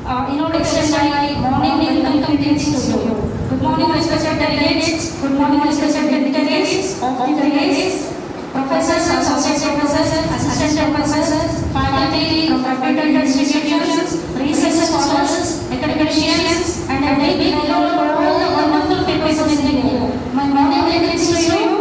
Introduction like morning welcome greetings to you. Good morning, respected delegates. Good morning, respected dignitaries of the delegates, professors, associate professors, assistant professors, faculty from reputed institutions, research scholars, academicians, and a big hello to all the wonderful people sitting here. My morning greetings to you.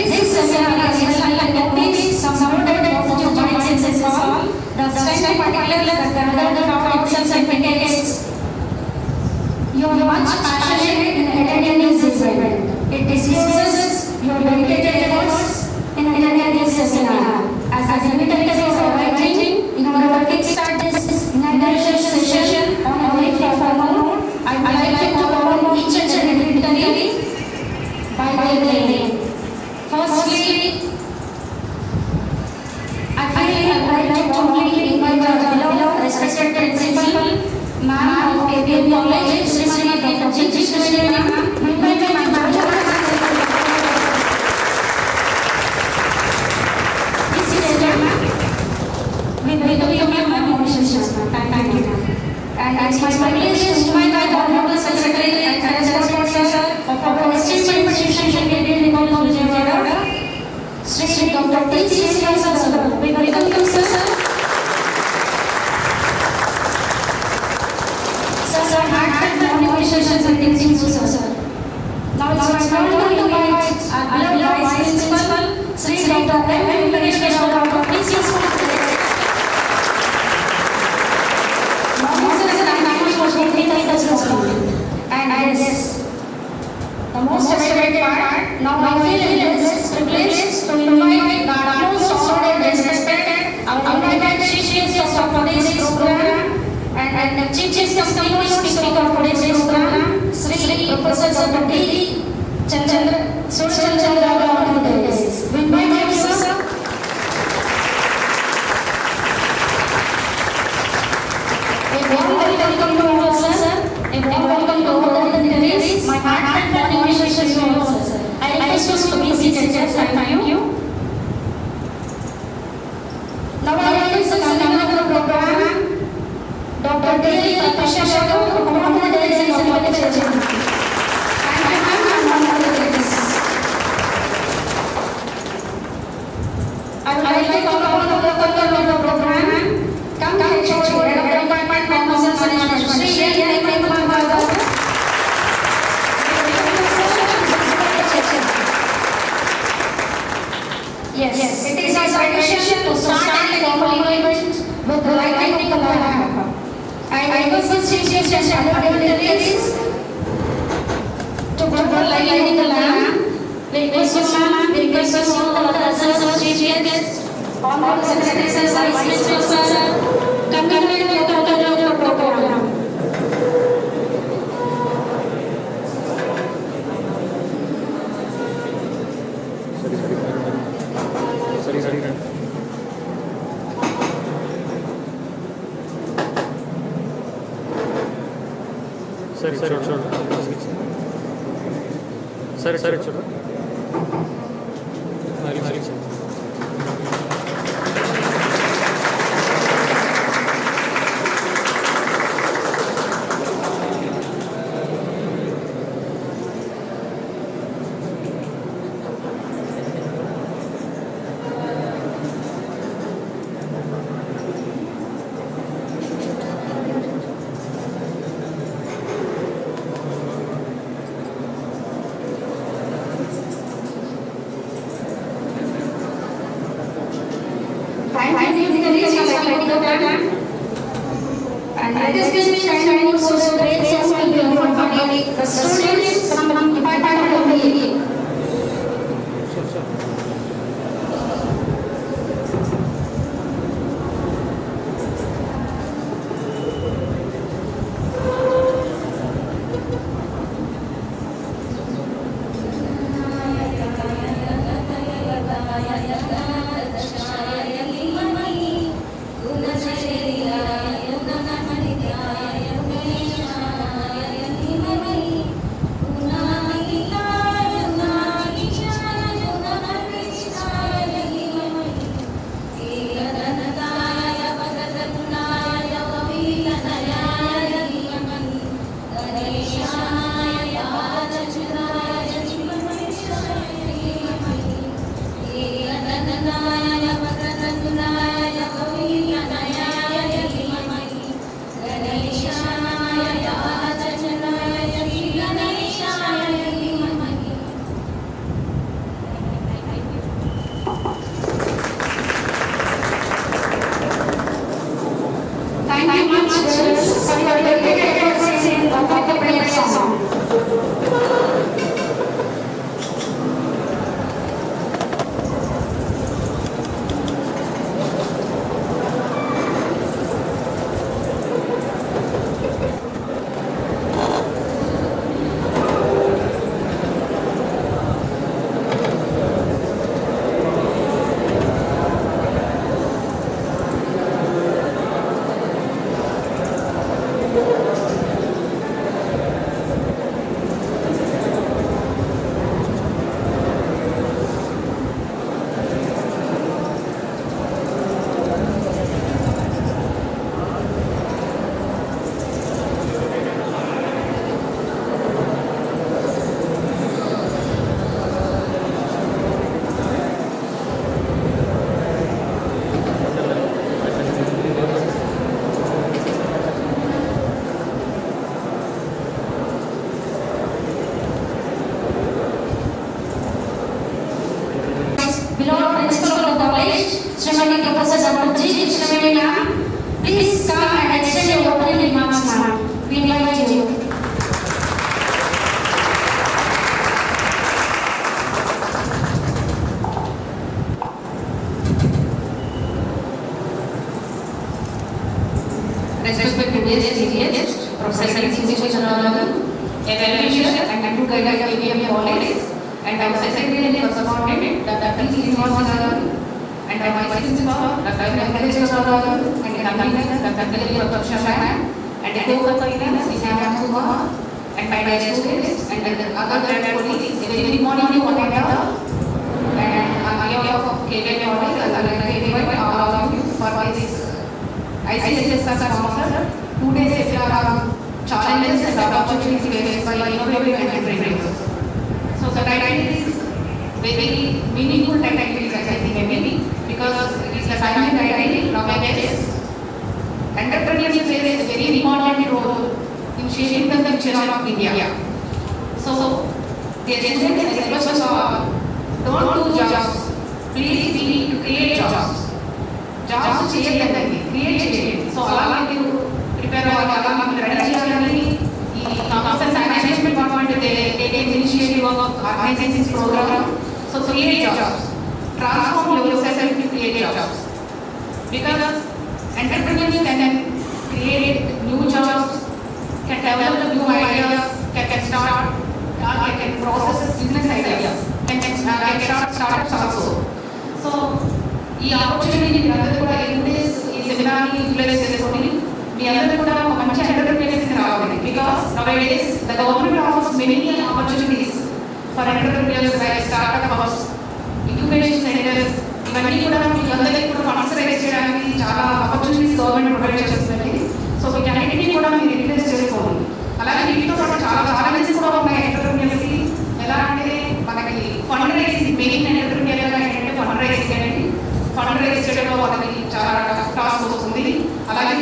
This seminar is held like notice some supported positive minds in this hall. The strength particularly that gathered crowd itself indicates you are much passionate in attending this event. It discloses your dedicated efforts in attending this seminar. As the dignitaries are writing, in order to kickstart this inauguration session on a very formal note, I would like to call upon each and every dignitary by their name. Firstly, I would like to warmly invite our beloved respected principal, Ma'am of K.B.N College, Srimati Dr. G. Ma'am. We invite Ma'am. This is Ma'am. We welcome you, Ma'am. Thank you, Ma'am. And it's my privilege to invite our Honorable Secretary and Transport Sir of our esteemed institution, K.B.N College, Sri Dr. T. Sir. We welcome you, sir. Sir, heartfelt motivations and greetings to sir. Now it's my turn to invite our beloved Vice Principal, Sri Dr. M. Dr. P. And yes, the most favorite part, now I feel this privilege to invite the most honored and respected our invited chief guest of today's program and the chief guest of speaker of today's program, Sri Professor Dr. D. Chandra. We invite you, sir. A warm welcome to all, sir. A warm welcome to all the dignitaries. My heartfelt motivation to you all, sir. I request you to be seated, sir. Thank you. Now I will the conductor of the program, Dr. D. Patricia to promote the delegates of the lecture. Thank you, ma'am, and all the delegates. I would like to call upon the conductor of the program. Come to the church, head of department, Professor Sri Yes, it is our tradition to start the formal event with the lighting of the lamp. I request the chief guest and other dignitaries to go for lighting the lamp. We request you, ma'am, we request you, the other chief guests, honorable secretary, sir, vice principal, sir, continue with the program. Sorry. And let us be shining so great sense will be offered by the students from Department of Media. much girls for your dedicated efforts in OPPORTUNITIESFACED song. Shrimati Professor Dr. G. Shrimati ma'am, please come and extend your opening remarks, ma'am. We invite you. Respected guests, Professor Evaluation and Good Guide of K.B.N. College, and our Secretary and Correspondent, Dr. P. and my principal, Dr. and convener, Dr. and co-convener, and my students and other colleagues, a very morning to one another, and on behalf of K.B.N. College, I would like to invite all of you for this ICSS sponsor 2 days challenges and opportunities faced by innovative entrepreneurs. So the title is very meaningful title, I think, maybe, because it is a timely title nowadays. Entrepreneurship plays a very important role in shaping the future of India. So the agenda is request don't do jobs, please be to create jobs. Jobs create. So allow me to prepare allow me to ready Commerce and Management Department they take initiative of organizing this program. So create jobs. Transform yourself to create jobs. Because entrepreneurs can create new jobs, can develop new ideas, can start, can process business ideas, can start startups also. So ఈ opportunity అందరూ కూడా ఈ సెమినార్ని utilise చేసుకొని మీ అందరూ కూడా ఒక మంచి ఎంటర్ప్రెన్యూర్స్కి రావాలి. Because nowadays the government offers many opportunities for entrepreneurs like startup hubs, incubation centres, ఇవన్నీ కూడా మీ అందరికీ కూడా ఫండ్స్ రైజ్ చేయడానికి చాలా ఆపర్చునిటీస్ గవర్నమెంట్ ప్రొవైడ్ చేస్తుంది. సో వీటన్నిటినీ కూడా మీరు యూటిలైజ్ చేసుకోవాలి. అలాగే వీటితో పాటు చాలా ఛాలెంజెస్ కూడా ఉన్నాయి ఎంటర్ప్రెన్యూర్స్కి. ఎలా అంటే మనకి ఫండ్ రైజింగ్ మెయిన్ ఎంటర్ప్రెన్యూర్గా ఏంటంటే ఫండ్ రైజింగ్ అనేది ఫండ్ రైజ్ చేయడంలో వాళ్ళకి చాలా టాస్క్ వస్తుంది. అలాగే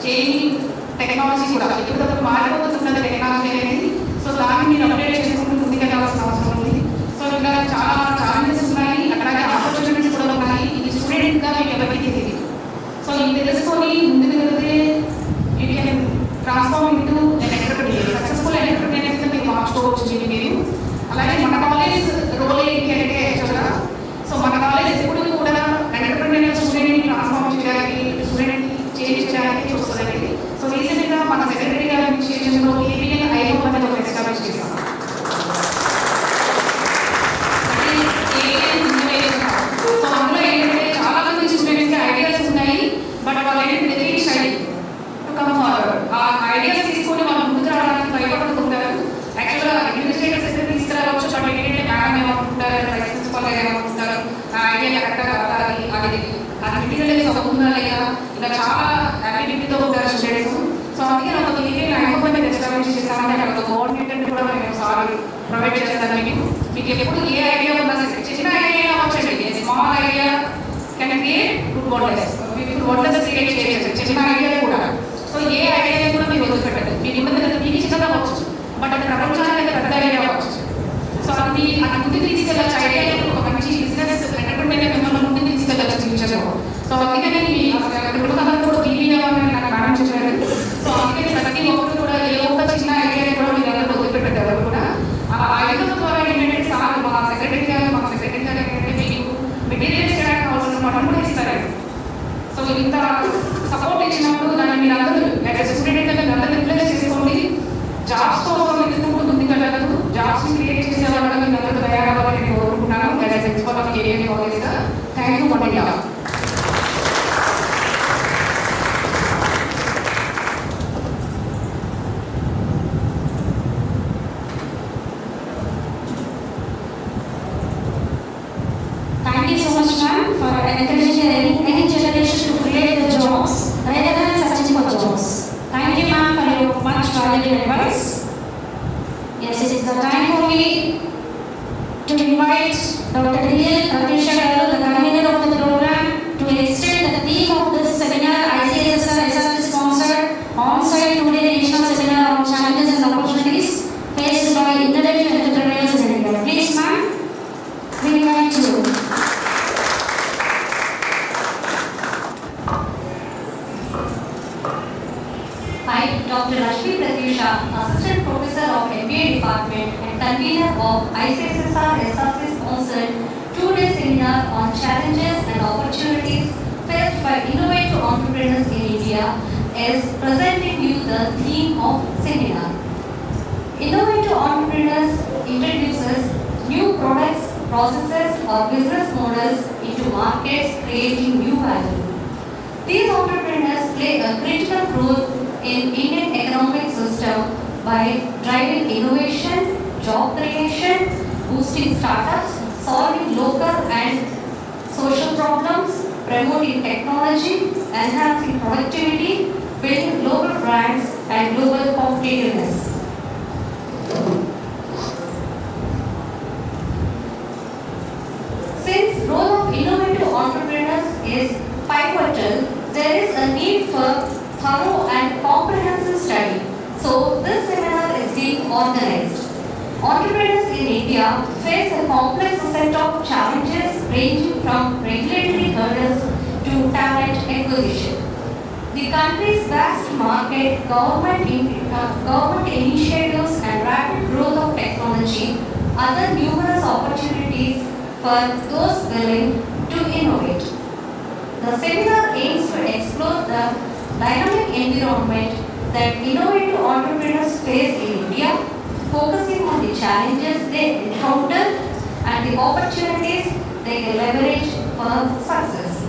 చేంజింగ్ టెక్నాలజీ కూడా ఎప్పుడు మారిపోతున్నది టెక్నాలజీ అనేది. సో దాన్ని మీరు అప్డేట్ చేసుకుంటూ ముందుకెళ్ళాల్సిన అవసరం ఉంది. సో ఇంకా చాలా ఛాలెంజెస్ ఉన్నాయి, అట్లాగే ఆపర్చునిటీస్ కూడా ఉన్నాయి. ఇది స్టూడెంట్గా మీకు ఎవరికి తెలియదు. సో ఇది తెలుసుకొని ముందుకు వెళ్తే you can transform into entrepreneur, successful ఎంటర్ప్రెన్యూర్స్గా మీరు మార్చుకోవచ్చు మీరు. అలాగే మన కాలేజ్ రోల్ ఏంటి అంటే యాక్చువల్గా సో మన కాలేజ్ ఎప్పుడు కూడా ఎంటర్ప్రెన్యూర్ స్టూడెంట్ని ట్రాన్స్ఫార్మ్ చేయడానికి, స్టూడెంట్ని చేంజ్ చేయడానికి చూస్తుందండి. సో రీసెంట్గా మన సెక్రటరీ గారి ఇనిషియేటివ్లో K.B.N. ఐఓ ఎస్టాబ్లిష్ చేస్తాం. సో అందులో ఏంటంటే చాలా మంది స్టూడెంట్స్కి ఐడియాస్ ఉన్నాయి, బట్ వాళ్ళు ఏంటంటే స్టడీ టు కమ్ ఫార్వర్డ్. ఆ ఐడియాస్ తీసుకొని వాళ్ళు ముందుకు రావడానికి భయపడుతుంటారు. యాక్చువల్గా అడ్మినిస్ట్రేటివ్ సెక్రటరీ తీసుకురావచ్చు, బట్ ఏంటంటే మేడం ఏమనుకుంటారు, వైస్ ప్రిన్సిపల్ ఏమనుకుంటారు, ఆ ఐడియా కరెక్ట్గా రావాలి, అది మెటీరియల్ అవుతుందా లేదా, ఇలా చాలా యాక్టివిటీతో ఉంటారు స్టూడెంట్స్. సో అందుకే నాకు K.B.N. ఐఓ ఎస్టాబ్లిష్ చేస్తామంటే అక్కడ కోఆర్డినేటర్ని కూడా మేము సార్ ప్రొవైడ్ చేస్తాను. మీకు ఎప్పుడు ఏ ఐడియా ఉన్నా సరే, చిన్న ఐడియా వచ్చండి, small idea can create good wonders. మీకు వండర్స్ క్రియేట్ చేయవచ్చు చిన్న ఐడియా కూడా. సో ఏ ఐడియా కూడా మీరు వదిలిపెట్టండి. మీకు ఉన్నది మీకు చిన్నగా అవ్వచ్చు, బట్ అది ప్రపంచానికి పెద్ద ఐడియా అవ్వచ్చు. సో అది ముందుకు తీసుకెళ్ళచ్చు. ఐడియా ఒక మంచి బిజినెస్ ఎంటర్ప్రెన్యూర్ మిమ్మల్ని ముందుకు తీసుకెళ్ళచ్చు ఫ్యూచర్లో. సో అందుకని కూడా K.B.N. నాకు మేడం చేశారు. valuable advice. Yes, it is the time for me to invite Dr. D.L. Pratyusha Garu, the convener of the program, to extend the theme of this seminar. ICSSR SRC sponsored on-site two-day regional seminar on challenges and opportunities faced by innovative entrepreneurs in India. Please, ma'am, we invite you. I, Dr. Rashmi Pratyusha, Assistant Professor of MBA Department and convener of ICSSR SRC sponsored two-day seminar on challenges and opportunities faced by innovative entrepreneurs in India, is presenting you the theme of seminar. Innovative entrepreneurs introduces new products, processes or business models into markets, creating new value. These entrepreneurs play a critical role in Indian economic system by driving innovation, job creation, boosting startups, solving local and social problems, promoting technology, enhancing productivity, building global brands and global competitiveness. Since role of innovative entrepreneurs is pivotal, there is a need for thorough and comprehensive study. So this seminar is being organized. Entrepreneurs in India face a complex set of challenges ranging from regulatory hurdles to talent acquisition. The country's vast market, government initiatives and rapid growth of technology are the numerous opportunities for those willing to innovate. The seminar aims to explore the dynamic environment that innovative entrepreneurs face in India, focusing on the challenges they encounter and the opportunities they can leverage for success.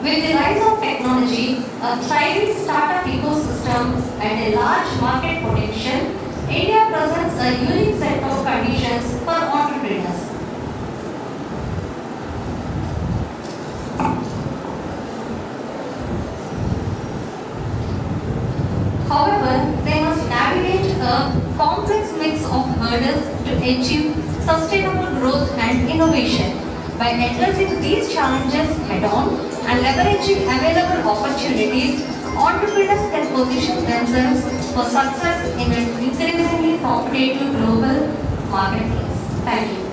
With the rise of technology, a thriving startup ecosystem and a large market potential, India presents a unique set of conditions for entrepreneurs. However, they must navigate a complex mix of hurdles to achieve sustainable growth and innovation. By addressing these challenges head-on and leveraging available opportunities, entrepreneurs can position themselves for success in an increasingly competitive global marketplace. Thank you.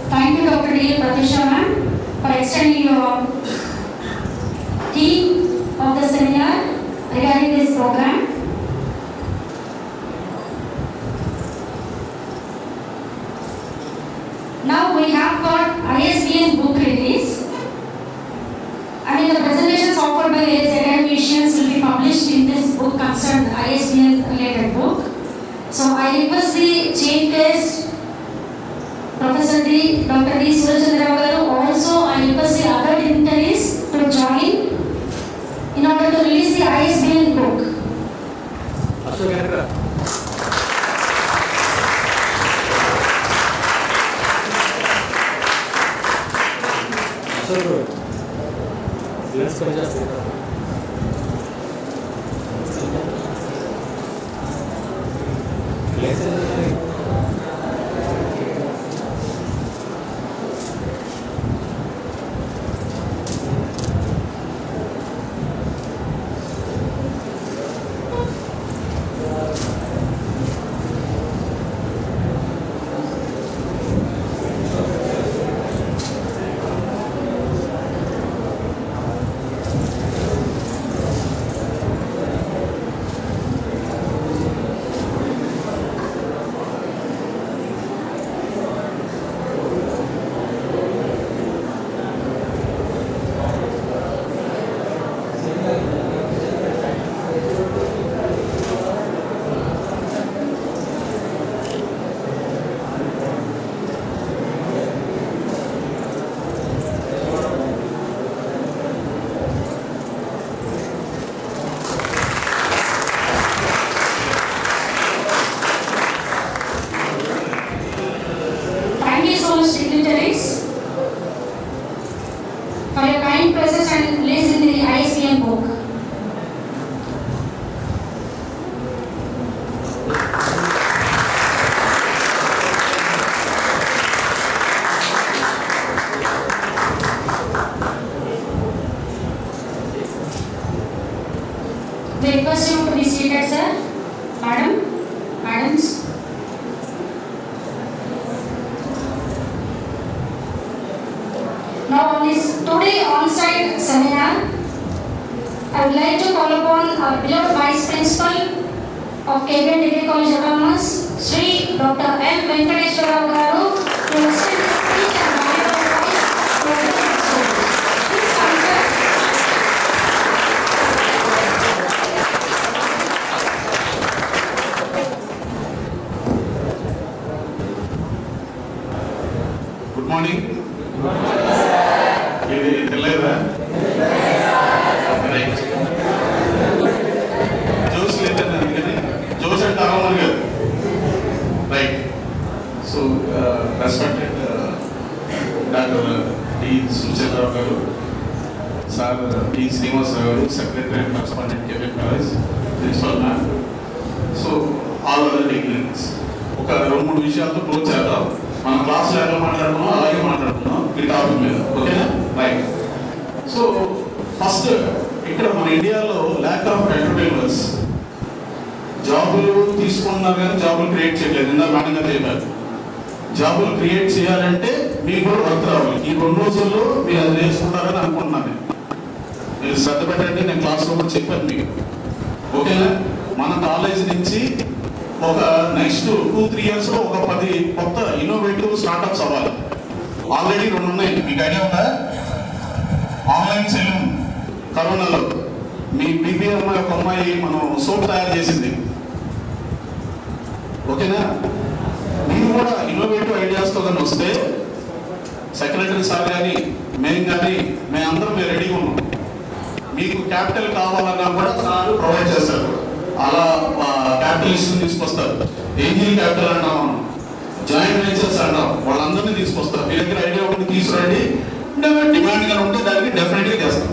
Thank you, Dr. D.L. Pratyusha ma'am, for extending your theme of the seminar regarding this program. Now we have got ISBN book release. The presentations offered by various academicians will be published in this book concerned ISBN related book. So I request the chain guest Professor D. Dr. D. Surachandra Garu, also I request the other dignitaries to join in order to release the ISBN book. We request you to be seated, sir. Madams. Now on this today on-site seminar, I would like to call upon our beloved Vice Principal of K.B.N. Degree College Autonomous, Sri Dr. M. Venkateswara garu, to extend his speech and valuable advice to the students. Please come, sir. Good morning. ఇది తెలియదా? Right. Jose లేదండి, అందుకని Jose అంటే అవ్వమని కాదు. Right. So respected doctor T Suchandrarao గారు, sir T Srinivasarao గారు, secretary and correspondent K.B.N college principal ma'am, so all other degrees. ఒక 2-3 విషయాలతో క్లోజ్ చేద్దాం. మన క్లాస్లో ఎలా మాట్లాడుతున్నాం అలాగే మాట్లాడుతున్నాం ఈ టాపిక్ మీద, ఓకేనా? రైట్. సో ఫస్ట్ ఇక్కడ మన ఇండియాలో ల్యాక్ ఆఫ్ ఎంటర్ప్రెన్యూర్స్, జాబులు తీసుకున్నారు కానీ జాబులు క్రియేట్ చేయలేదు. ఇందా మేడం గారు చెప్పారు, జాబులు క్రియేట్ చేయాలంటే మీకు కూడా వర్క్ రావాలి. ఈ 2 రోజుల్లో మీరు అది నేర్చుకుంటారని అనుకుంటున్నాను. మీరు శ్రద్ధ పెట్టండి, నేను క్లాస్లో కూడా చెప్పాను మీకు, ఓకేనా? మన కాలేజ్ నుంచి ఒక నెక్స్ట్ 2-3 years లో ఒక 10 కొత్త ఇన్నోవేటివ్ స్టార్టప్స్ అవ్వాలి. ఆల్రెడీ 2 ఉన్నాయి, మీకు ఐడియా ఉందా? ఆన్లైన్ సెలూన్, కరోనాలో మీ బీబీఎం ఒక అమ్మాయి మనం సోప్ తయారు చేసింది, ఓకేనా? మీరు కూడా ఇన్నోవేటివ్ ఐడియాస్తో కానీ వస్తే సెక్రటరీ సార్ కానీ మేము అందరం మేము రెడీగా ఉన్నాం. మీకు క్యాపిటల్ కావాలన్నా కూడా సార్ ప్రొవైడ్ చేస్తారు. అలా క్యాపిటలిస్ట్ తీసుకొస్తారు. ఏంజిల్ క్యాపిటల్ అంటాం, మనం జాయింట్ వెంచర్స్ అంటాం, వాళ్ళందరినీ తీసుకొస్తారు. మీ దగ్గర ఐడియా ఒకటి తీసుకురండి, డిమాండ్ గా ఉంటే దాన్ని డెఫినెట్ గా చేస్తాం.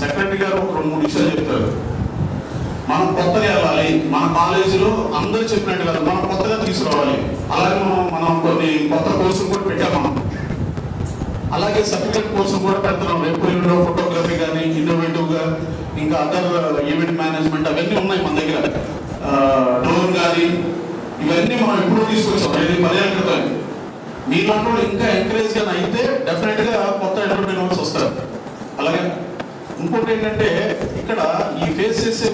సెక్రటరీ గారు ఒక 2-3 విషయాలు చెప్తారు. మనం కొత్తగా వెళ్ళాలి, మన కాలేజీలో అందరూ చెప్పినట్టు కదా, మనం కొత్తగా తీసుకురావాలి. అలాగే మనం కొన్ని కొత్త కోర్సులు కూడా పెట్టాం. మనం అలాగే సర్టిఫికేట్ కోర్సులు కూడా పెడుతున్నాం. రేపు ఫోటోగ్రఫీ కానీ, ఇన్నోవేటివ్ గా ఇంకా అదర్ ఈవెంట్ మేనేజ్మెంట్ అవన్నీ ఉన్నాయి మన దగ్గర. డ్రోన్ కానీ ఇవన్నీ మనం ఎప్పుడూ తీసుకొచ్చాం, 10 ఏళ్ళ క్రితం. మీలాంటి ఇంకా ఎంకరేజ్ గా అయితే డెఫినెట్ గా కొత్త ఎంటర్ప్రెన్యూర్స్ వస్తారు. అలాగే ఇంకోటి ఏంటంటే ఇక్కడ ఈ ఫేస్ చేసే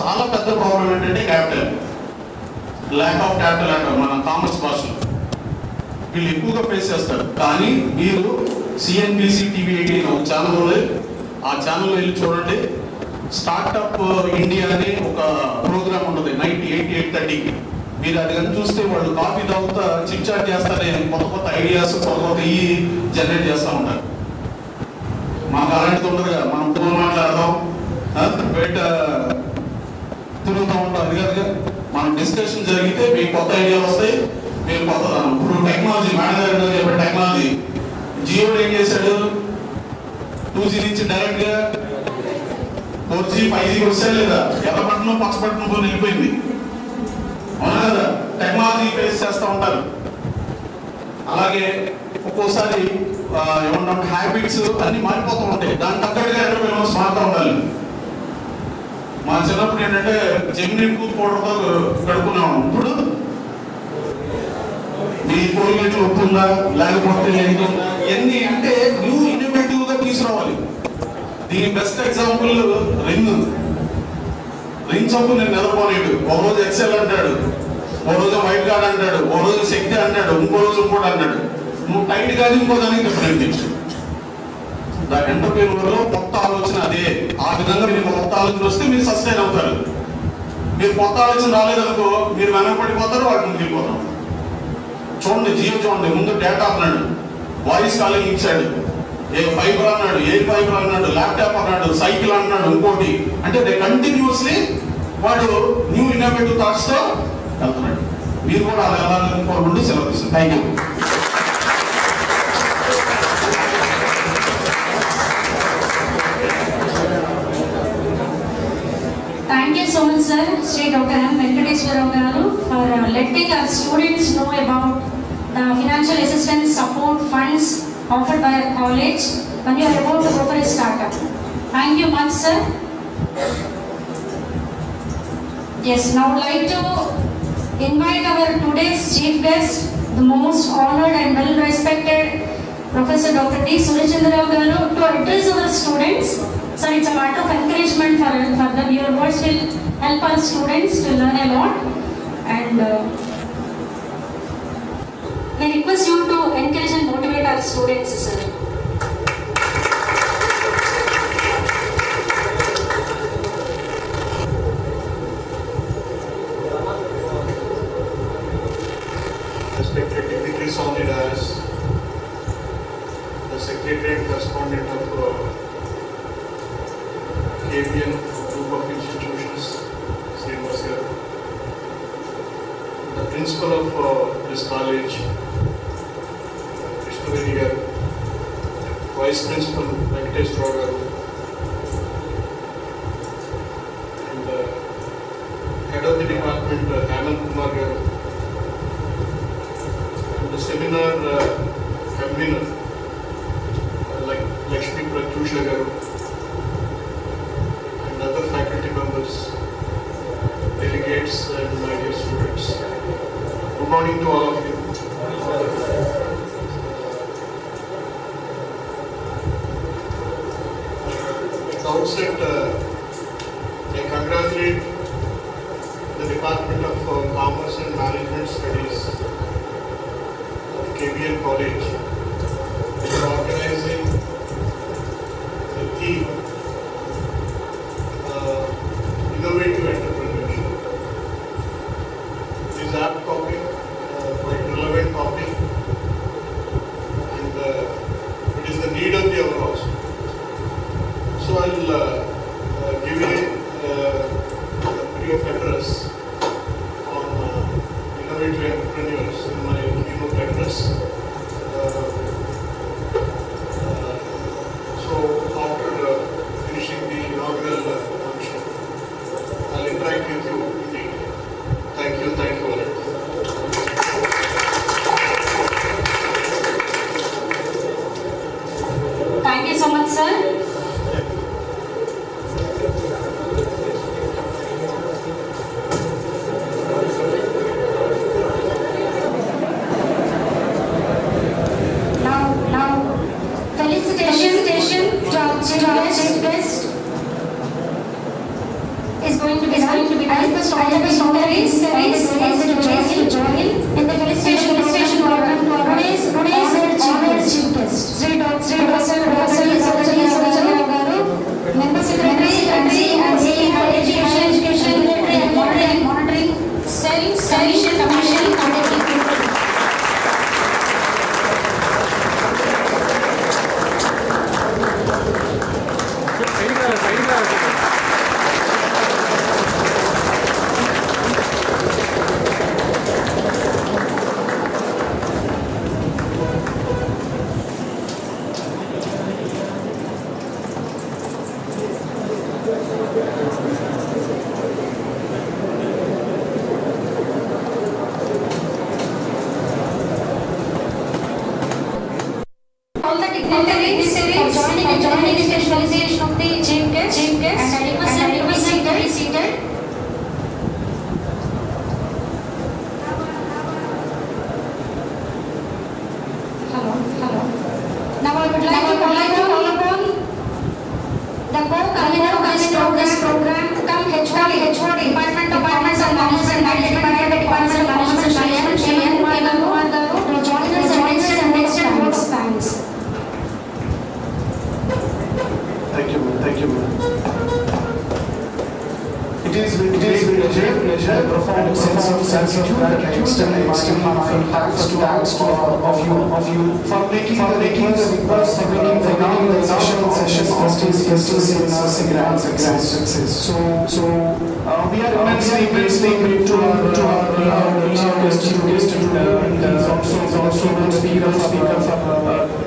చాలా పెద్ద ప్రాబ్లం ఏంటంటే క్యాపిటల్, ల్యాక్ ఆఫ్ క్యాపిటల్ అంటారు మన కామర్స్ భాషలో. వీళ్ళు ఎక్కువగా ఫేస్ చేస్తారు. కానీ మీరు CNBC TV 18 ఒక ఛానల్ ఉంది, ఆ ఛానల్లో వెళ్ళి చూడండి. స్టార్ట్అప్ ఇండియా అని ఒక ప్రోగ్రామ్ ఉంటుంది నైట్ 8-8:30కి. మీరు అది కానీ చూస్తే వాళ్ళు కాఫీ తాగుతా చిట్ చాట్ చేస్తారే, కొత్త ఐడియాస్ కొత్త జనరేట్ చేస్తూ ఉంటారు. మాకు అలాంటిది ఉండదుగా, మనం ఫోన్ మాట్లాడదాం, బయట తిరుగుతూ ఉంటాం. అది కాదుగా, మనం డిస్కషన్ జరిగితే మీకు కొత్త ఐడియాలు వస్తాయి, మీరు కొత్తదానం. ఇప్పుడు టెక్నాలజీ మేనేజర్ చెప్పే టెక్నాలజీ, జియో ఏం చేశాడు, 2G నుంచి డైరెక్ట్ గా 4G 5G వచ్చాయి లేదా, ఎర్రపట్నం పచ్చపట్నం కొని వెళ్ళిపోయింది, అవునా కదా? టెక్నాలజీ ఫేస్ చేస్తూ ఉంటారు. అలాగే ఒక్కోసారి ఏమన్నా హ్యాబిట్స్ అన్ని మారిపోతూ ఉంటాయి. దానికి తగ్గట్టుగా ఎంటర్ప్రెన్యూర్స్ మారుతూ ఉండాలి. మా చిన్నప్పుడు ఏంటంటే జెమినీ టూత్ పౌడర్తో కడుక్కున్నాం. ఇప్పుడు మీ కోల్గేట్లు ఒప్పుందా లేకపోతే ఎన్ని అంటే న్యూ ఇన్నోవేటివ్ గా తీసుకురావాలి. దీని బెస్ట్ ఎగ్జాంపుల్ రింగ్ సబ్బు నేను నిద్రపోలేడు. ఒక రోజు ఎక్సెల్ అంటాడు, ఓ రోజు వైట్ కార్డ్ అంటాడు, ఓ రోజు శక్తి అంటాడు, ఇంకో రోజు ఇంకోటి అంటాడు. నువ్వు టైట్ కాదు, ఇంకో దానికి డిఫరెంట్. దాని ఎంటర్ప్రెన్యూర్ లో కొత్త ఆలోచన అదే. ఆ విధంగా మీరు కొత్త ఆలోచన వస్తే మీరు సస్టైన్ అవుతారు. మీరు కొత్త ఆలోచన రాలేదనుకో మీరు వెనకబడిపోతారు, వాటి ముందుకు వెళ్ళిపోతారు. చూడండి, జియో చూడండి, ముందు డేటా అన్నాడు, వాయిస్ కాలింగ్ ఇచ్చాడు, ఏ ఫైబర్ అన్నాడు, ఏ ఫైబర్ అన్నాడు, ల్యాప్టాప్ అన్నాడు, సైకిల్ అన్నాడు, ఇంకోటి. అంటే కంటిన్యూస్లీ వాడు న్యూ ఇన్నోవేటివ్ థాట్స్ తో వెళ్తున్నాడు. మీరు కూడా అలా వెళ్ళాలని కోరుకుంటూ సెలవు తీస్తారు. Thank you. Thank you so much, sir, Sri Dr. M. Venkateswara garu, for letting our students know about the financial assistance support funds offered by our college when you are about to go for a startup. Thank you much, sir. Yes, now I'd like to invite our today's chief guest, the most honored and well-respected Professor Dr. D. Surachandra Garu, to address our students. So it's a matter of encouragement for them. Your words will help our students to learn a lot. And we request you to encourage and motivate our students, sir. Respected dignitaries on the dais, the secretary and correspondent of K.B.N. group of institutions, Srinivas garu, the principal of this college, Krishnavedi garu, vice principal Venkateswara garu, and head of the department Anand Kumar garu, the seminar convener like Lakshmi Pratyusha garu, and other faculty members, delegates and my dear students. Good morning to all of you. At the outset, I congratulate the Department of Commerce and Management Studies, K.B.N. College, for organizing the theme Innovative Entrepreneurship. This apt topic, quite relevant topic, and it is the need of the hour also. So I'll give a brief address on innovative entrepreneurs in my keynote address. So after finishing the inaugural function, I'll interact with you in detail. Thank you all. Thank you so much, sir. Felicitation to our chief guest is going to be done. I request all the stories to join in the felicitation program to our today's honored chief guest, Sri Professor Garu, Member Secretary and C Higher Education, Regulatory and Monitoring Cell Commission Committee. All the dignitaries for joining in the felicitation of the chief guest, and I request them to be seated. Hello. Now I would like to call upon the co-convener of this program, HOD, Department of Commerce and Management, K.B.N. Kumar Garu, to join us and extend vote of thanks. Thank you. It is with pleasure, profound sense of gratitude, extend heartfelt thanks to all of you for making the request, for making the sessions hosting seminars and grand success. So we are immensely grateful to our chief guest today, and also the speaker for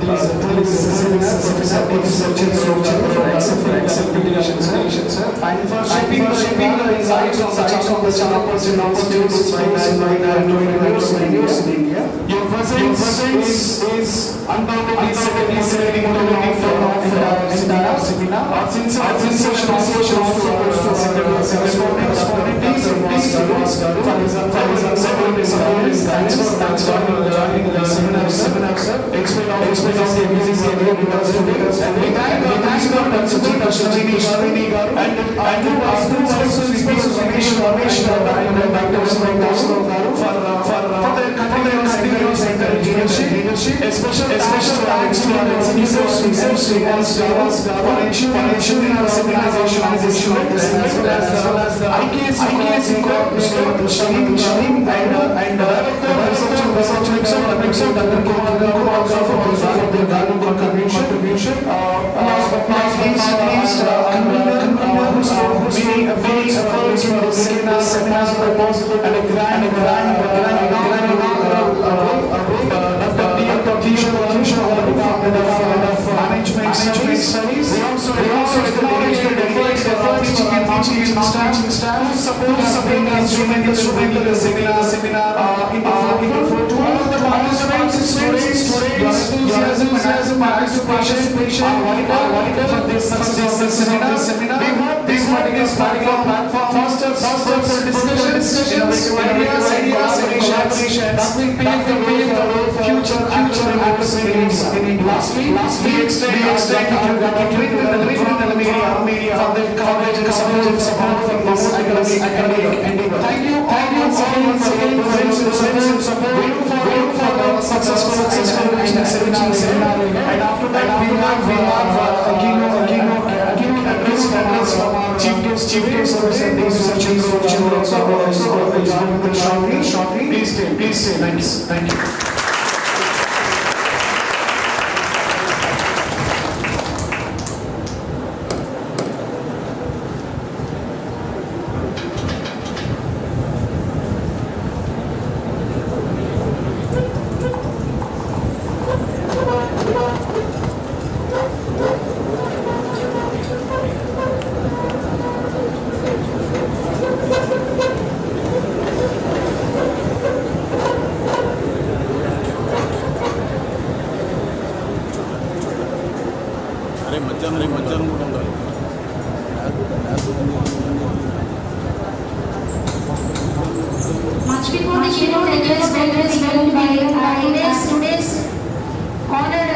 these seminars, for accepting the invitation, sir, and for shaping the sides of the campus in all students like university in India. Your presence is undoubtedly setting the tone of entire seminar. Since our association also goes to responsibilities thanks for joining the seminar, sir. Explain all the amazing idea we are today. And we thank our principal, Dr. Shalini Garu, and our two vice principals, Ramesh and Dr. for their continuous leadership. A special thanks to our research for ensuring our organization as well as the IKS Mr. Shalim and Director of Research Dr. Kumar for their valuable contribution. Last but not least, many efforts in the seminars were possible and a grand Management Studies. We also acknowledge the efforts of our teaching staff who support being instrumental in the seminar. To all the participants, students, your enthusiasm and participation are vital for this success of the seminar. We hope this particular platform fosters discussions, ideas and collaboration that will pave the way for future activities in India. Lastly, we extend our gratitude to the media for their coverage and support for this academic endeavor. Thank you all once again for your presence and support. We look for the successful and seminar. And after that, we have a keynote address from our chief guest and research also joining shortly. Please stay. Thank you. మధ్యాహ్నం కూడా ఉండాలి. Much before the keynote address is given by today's honored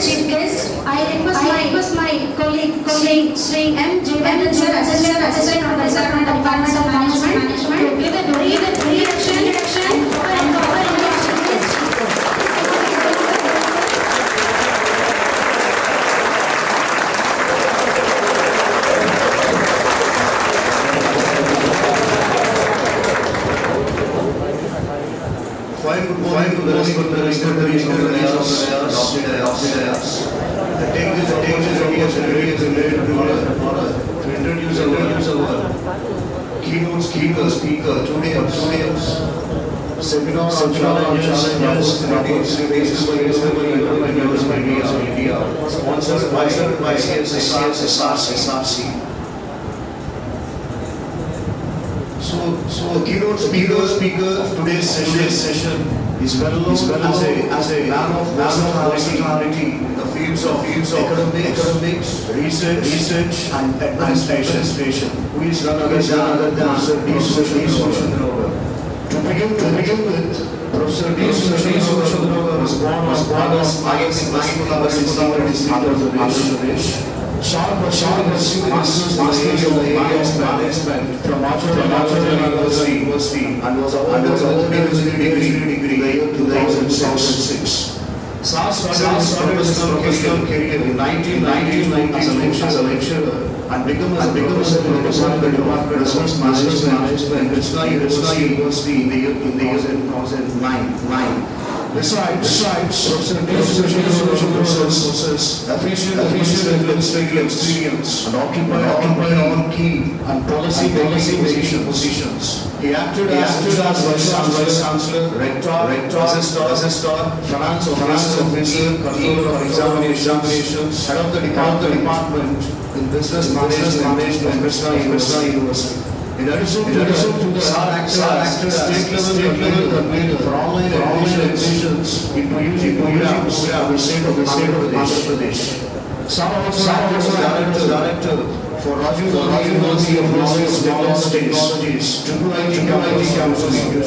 chief guest, I request my colleague Sri M. K.B.N, Assistant Professor from the Department of Management, to give a brief introduction and cover India's chief guest. Fine to the respect of the I take this opportunity to introduce our keynote speaker today seminar on challenges faced by entrepreneurs in India, sponsored by SRC. So keynote speaker of today's session is well known as a man of personality in the fields of economics, research and administration, who is none other than Professor D. Sushandra. To begin with, Professor D. Sushandra was born as IIT Andhra Pradesh. Sharp pursued masters in the area of management from Maharashtra University and was awarded a degree in the year 2006. Sar started his professional career in 1992 as a lecturer and became a professor in the Department of Business Management in Krishna University in the year 2009. Besides, Professor D. Sushandra possesses official experience and occupied all key and policy positions. He acted as Vice Chancellor, Rector, Assessor, Finance Officer, Controller of Examinations, Head of the Department in Business Management in Krishna University. In addition to the SAR acted as state level convener for online admissions into using programs of the state of Andhra Pradesh. SAR also acted as director for Rajiv Gandhi University of Knowledge Technologies, IT campus in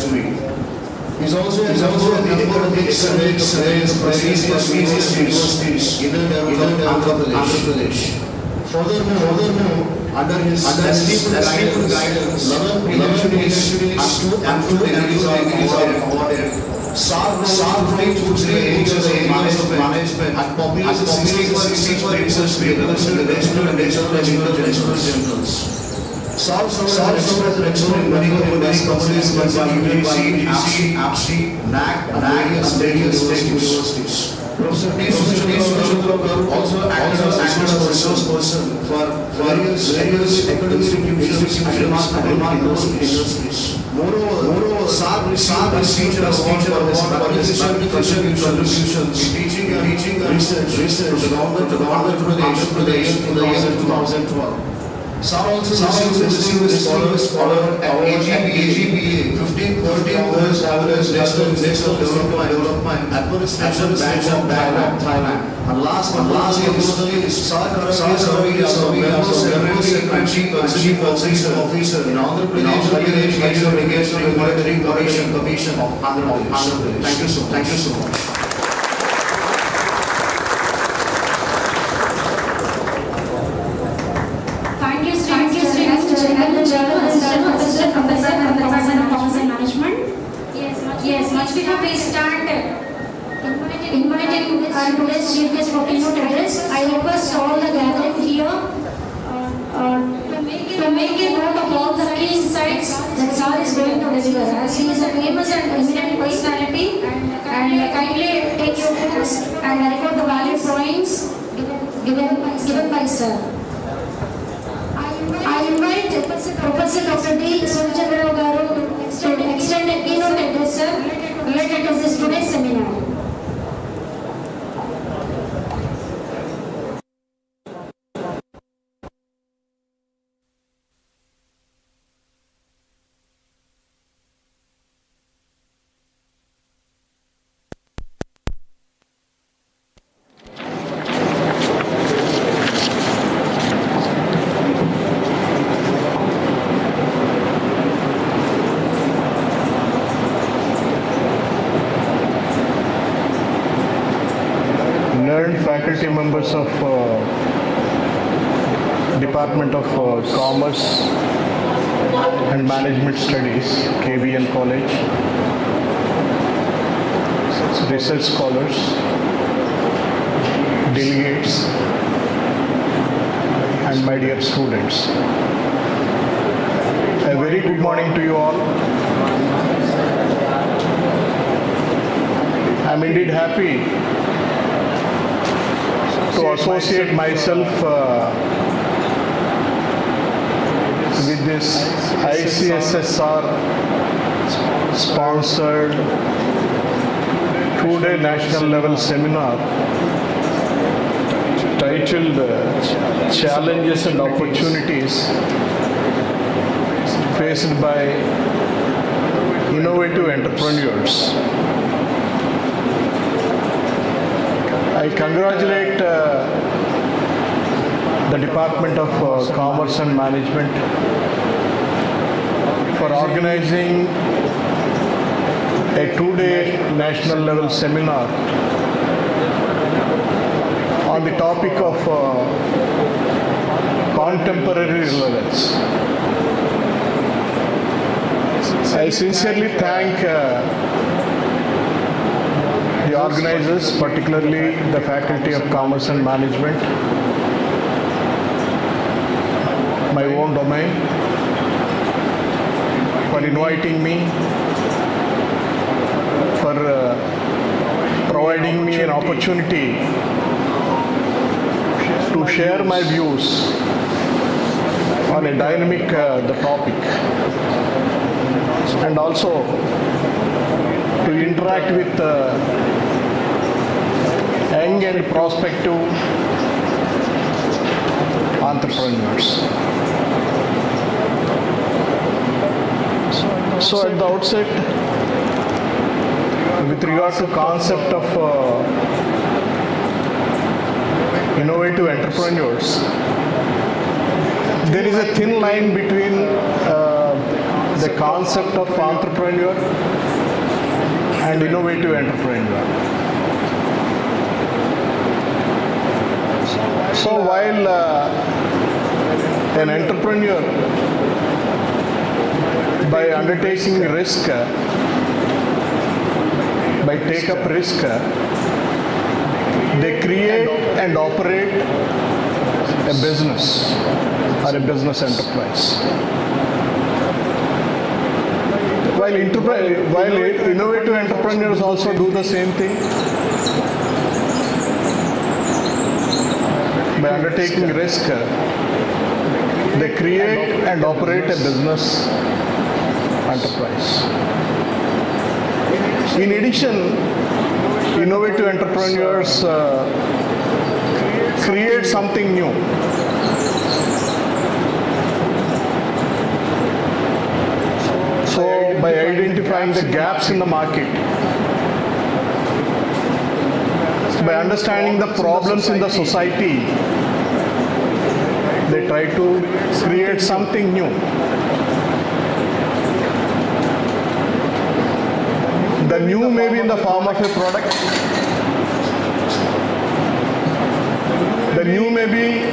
He's also a member of the surveys of prestigious universities in Andhra Pradesh. Furthermore, under his esteemed guidance, 11 PhDs and 2 degrees are awarded. SAR puts the areas of management and publishes 61 research papers in the national and international journals. SAR serves as an expert in medical companies like UGC, APSI, NAC, and various state universities. Professor K. also acted as a resource person for various academic institutions and universities. Moreover, SAR received a award for his contributions in teaching and research to the government of Pradesh in the year 2012. SAR also received a scholar at AGPA 15 years average national development administration badge of Thailand. And last but not least, SAR currently as a member and chief officer in Andhra Pradesh Regulatory Commission of Andhra Pradesh. Thank you so much. Yes, much before we start inviting our today's chief guest for keynote address, I request all the gathering here to make a note of all the key insights that SAR is going to deliver. As he is a famous and eminent personality, and kindly take your books and record the value points given by sir. I invite Professor Dr. D. Surchandra Garu to extend a keynote address related to this today's seminar. Faculty members of Department of Commerce and Management Studies, K.B.N. College, research scholars, delegates, and my dear students. A very good morning to you all. I am indeed happy to associate myself with this ICSSR sponsored 2-day national level seminar titled Challenges and Opportunities Faced by Innovative Entrepreneurs. I congratulate the Department of Commerce and Management for organizing a 2-day national level seminar on the topic of contemporary relevance. I sincerely thank the organizers, particularly the Faculty of Commerce and Management, my own domain, for inviting me, for providing me an opportunity to share my views on a dynamic topic, and also to interact with young and prospective entrepreneurs. So at the outset, with regard to concept of innovative entrepreneurs, there is a thin line between the concept of entrepreneur and innovative entrepreneur. So while an entrepreneur, by undertaking risk, by take up risk, they create and operate a business or a business enterprise. While innovative entrepreneurs also do the same thing. By undertaking risk, they create and operate a business enterprise. In addition, innovative entrepreneurs create something new. So, by identifying the gaps in the market, by understanding the problems in the society, they try to create something new. The new may be in the form of a product. The new may be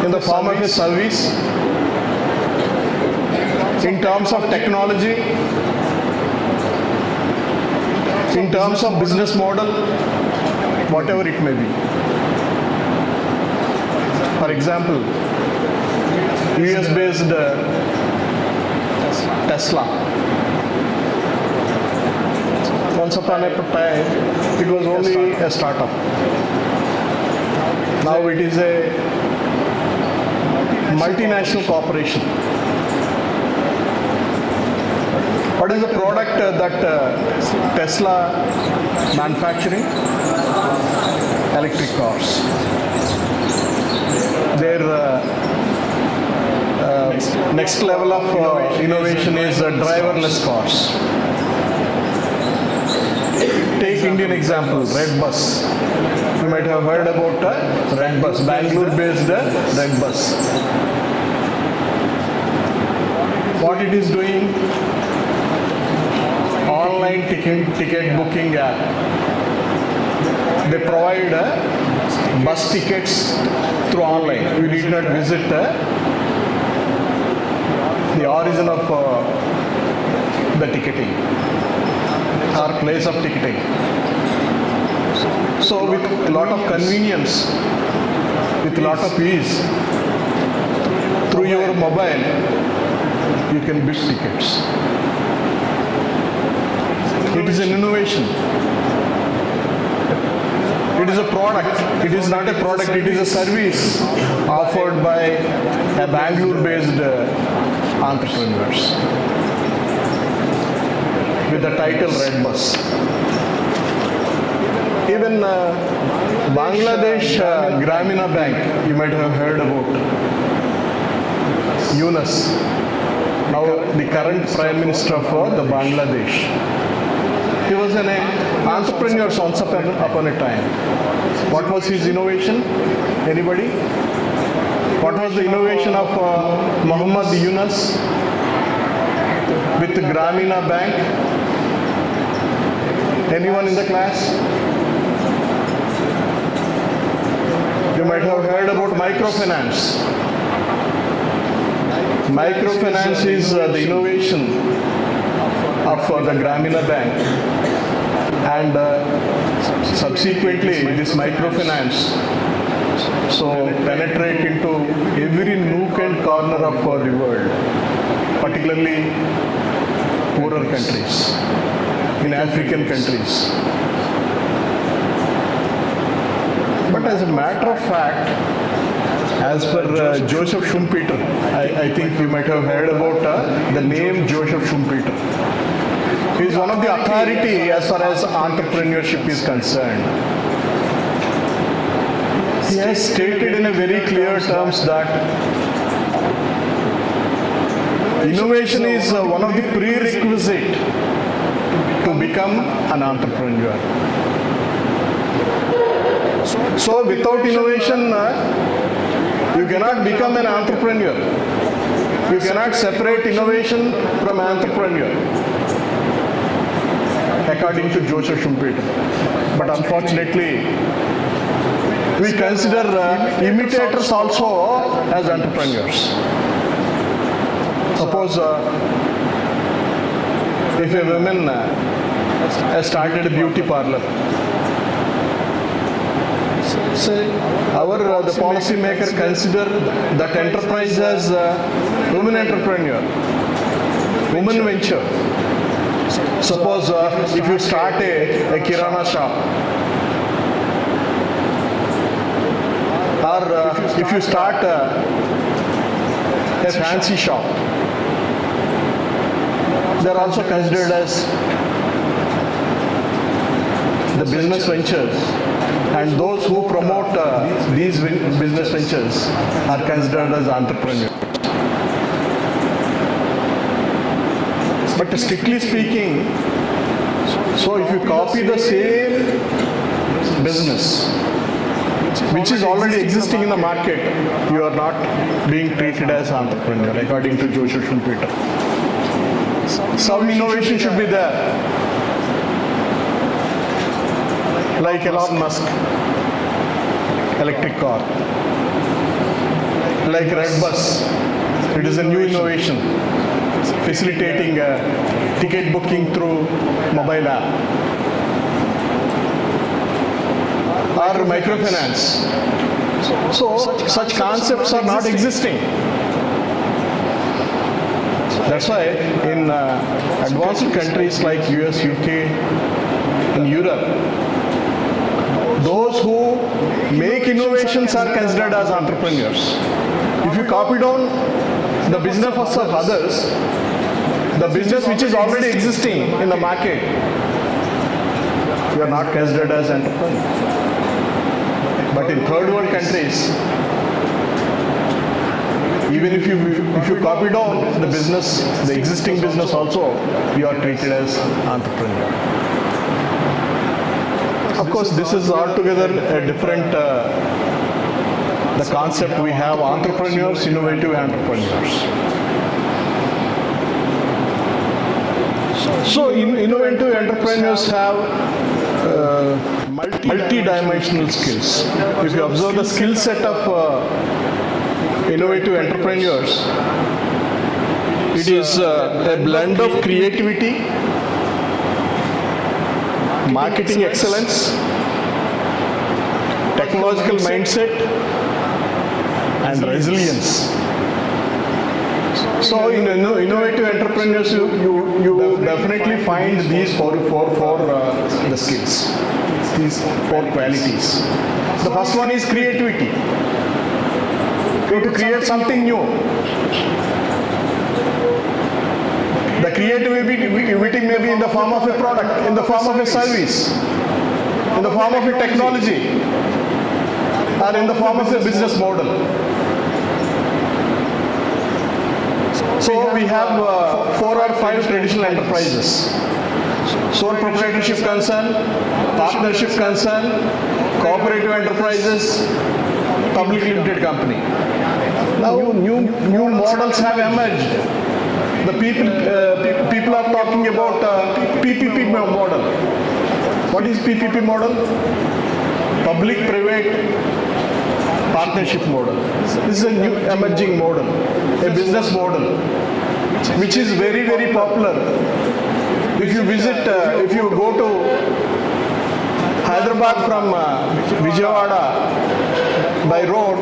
in the form of a service. In terms of technology, in terms of business model, whatever it may be. For example, US-based Tesla. Once upon a time, it was only a startup. Now it is a multinational corporation. What is the product that Tesla manufacturing? Electric cars. Their next level of innovation is driverless cars. Take Indian example, Red Bus. You might have heard about Red Bus, Bangalore-based Red Bus. What it is doing? Online ticket booking app. They provide bus tickets through online. You need not visit the origin of the ticketing or place of ticketing. So with a lot of convenience, with a lot of ease, through your mobile, you can book tickets. It is an innovation. It is a product. It is not a product, it is a service offered by a Bangalore-based entrepreneurs with the title Red Bus. Even Bangladesh Gramina Bank, you might have heard about Yunus, now the current Prime Minister of the Bangladesh. He was an entrepreneur once upon a time. What was his innovation? Anybody? What was the innovation of Muhammad Yunus with the Gramina Bank? Anyone in the class? You might have heard about microfinance. Microfinance is the innovation of the Gramina Bank, and subsequently this microfinance penetrate into every nook and corner of the world, particularly poorer countries, in African countries. But as a matter of fact, as per Joseph Schumpeter, I think you might have heard about the name Joseph Schumpeter. He is one of the authority as far as entrepreneurship is concerned. He has stated in a very clear terms that Innovation is one of the prerequisite to become an entrepreneur. So without innovation, you cannot become an entrepreneur. You cannot separate innovation from entrepreneur, according to Joseph Schumpeter. But unfortunately, we consider imitators also as entrepreneurs. Suppose if a woman has started a beauty parlor, say the policy maker consider that enterprise as woman entrepreneur, woman venture. Suppose if you start a kirana shop, or if you start a fancy shop, they are also considered as the business ventures, and those who promote these business ventures are considered as entrepreneurs. But strictly speaking, so if you copy the same business which is already existing in the market, you are not being treated as entrepreneur, according to Joseph Schumpeter. Some innovation should be there, like Elon Musk, electric car, like Red Bus. It is a new innovation, facilitating ticket booking through mobile app. Or microfinance. So such concepts are not existing. That's why in advanced countries like US, UK, and Europe, those who make innovations are considered as entrepreneurs. If you copy down the business of others, the business which is already existing in the market, you are not considered as entrepreneurs. But in third world countries, even if you copy down the business, the existing business also, you are treated as entrepreneur. Of course, this is altogether a different, the concept we have: entrepreneurs, innovative entrepreneurs. So innovative entrepreneurs have multi-dimensional skills. If you observe the skill set of innovative entrepreneurs, it is a blend of creativity, marketing excellence, technological mindset, and resilience. So in innovative entrepreneurs, you definitely find these four the skills, these four qualities. The first one is creativity. To create something new. The creativity may be in the form of a product, in the form of a service, in the form of a technology, or in the form of a business model. So we have 4 or 5 traditional enterprises: sole proprietorship concern, partnership concern, cooperative enterprises, public limited company. Now new models have emerged. The people are talking about PPP model. What is PPP model? Public-private partnership model. This is a new emerging model, a business model, which is very, very popular. If you visit, if you go to Hyderabad from Vijayawada by road,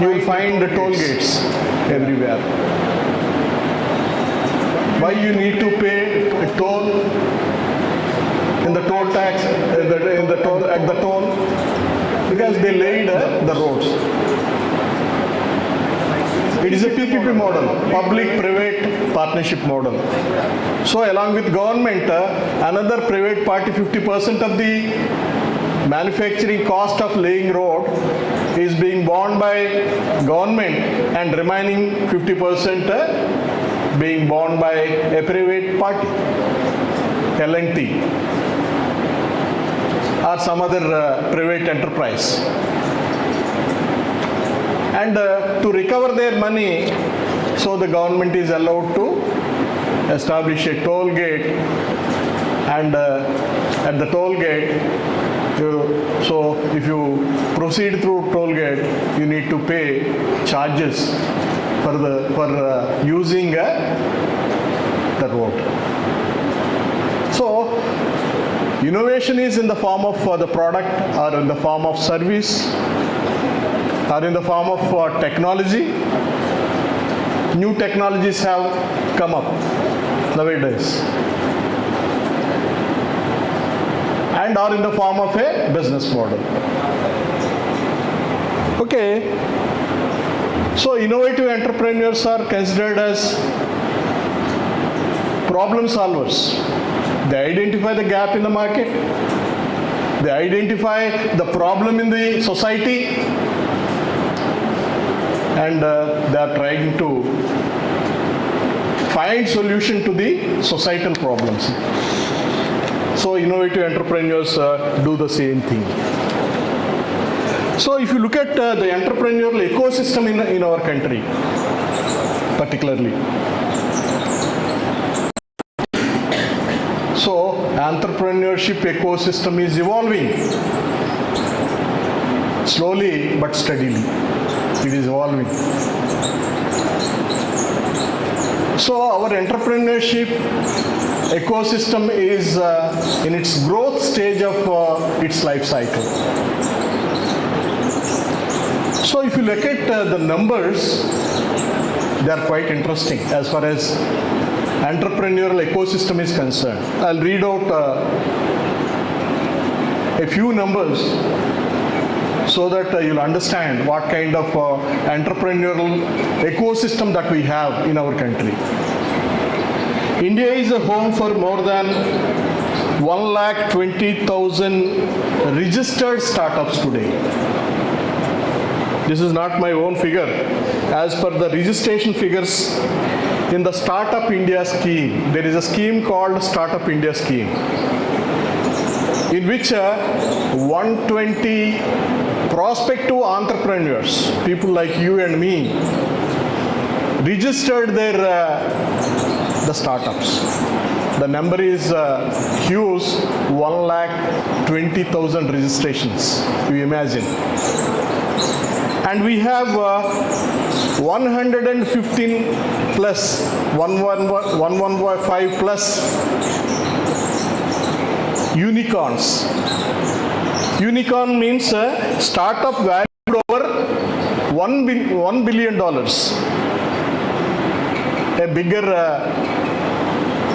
you will find the toll gates everywhere. Why you need to pay a toll in the toll tax, at the toll? Because they laid the roads. It is a PPP model, public-private partnership model. So along with government, another private party, 50% of the manufacturing cost of laying road is being borne by government, and remaining 50% being borne by a private party, L&T, or some other private enterprise. And to recover their money, so the government is allowed to establish a toll gate, and at the toll gate, so if you proceed through toll gate, you need to pay charges for using the road. So innovation is in the form of the product, or in the form of service, or in the form of technology. New technologies have come up nowadays, and are in the form of a business model. Okay, so innovative entrepreneurs are considered as problem solvers. They identify the gap in the market, they identify the problem in the society, and they are trying to find solution to the societal problems. So innovative entrepreneurs do the same thing. So if you look at the entrepreneurial ecosystem in our country, particularly, so entrepreneurship ecosystem is evolving slowly but steadily. It is evolving. So our entrepreneurship ecosystem is in its growth stage of its life cycle. So if you look at the numbers, they are quite interesting as far as entrepreneurial ecosystem is concerned. I'll read out a few numbers so that you'll understand what kind of entrepreneurial ecosystem that we have in our country. India is a home for more than 1,20,000 registered startups today. This is not my own figure. As per the registration figures in the Startup India scheme, there is a scheme called Startup India scheme, in which 120 prospective entrepreneurs, people like you and me, registered their the startups. The number is huge, 1,20,000 registrations, you imagine. And we have 115 plus, 115 plus unicorns. Unicorn means startup valued over $1 billion. A bigger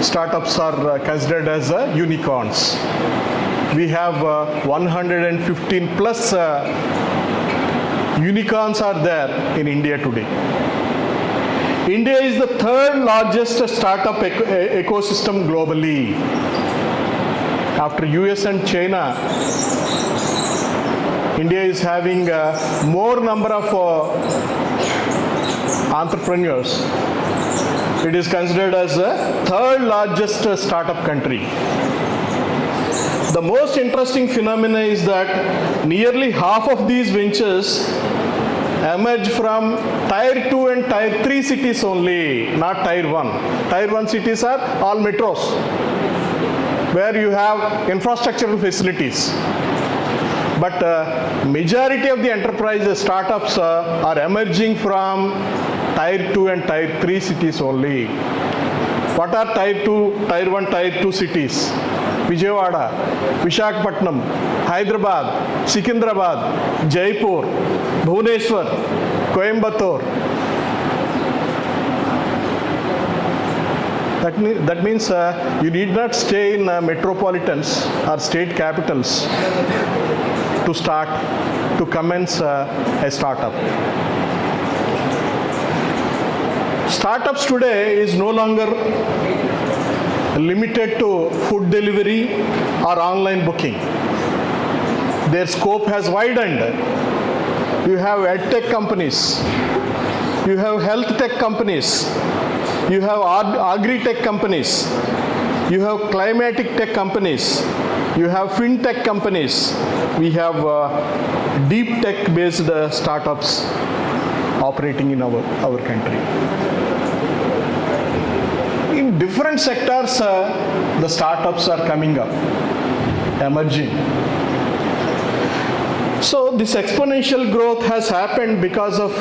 startups are considered as unicorns. We have 115 plus unicorns are there in India today. India is the third largest startup ecosystem globally. After US and China, India is having more number of entrepreneurs. It is considered as the third largest startup country. The most interesting phenomena is that nearly half of these ventures emerge from Tier 2 and Tier 3 cities only, not Tier 1. Tier 1 cities are all metros, where you have infrastructural facilities. But majority of the enterprise startups are emerging from Tier 2 and Tier 3 cities only. What are Tier 2, Tier 1, Tier 2 cities? Vijayawada, Visakhapatnam, Hyderabad, Secunderabad, Jaipur, Bhubaneswar, Coimbatore. That means you need not stay in metropolitans or state capitals to commence a startup. Startups today is no longer limited to food delivery or online booking. Their scope has widened. You have edtech companies, you have health tech companies, you have agri-tech companies, you have climatic tech companies, you have fintech companies, we have deep tech based startups operating in our country. In different sectors, the startups are coming up, emerging. So this exponential growth has happened because of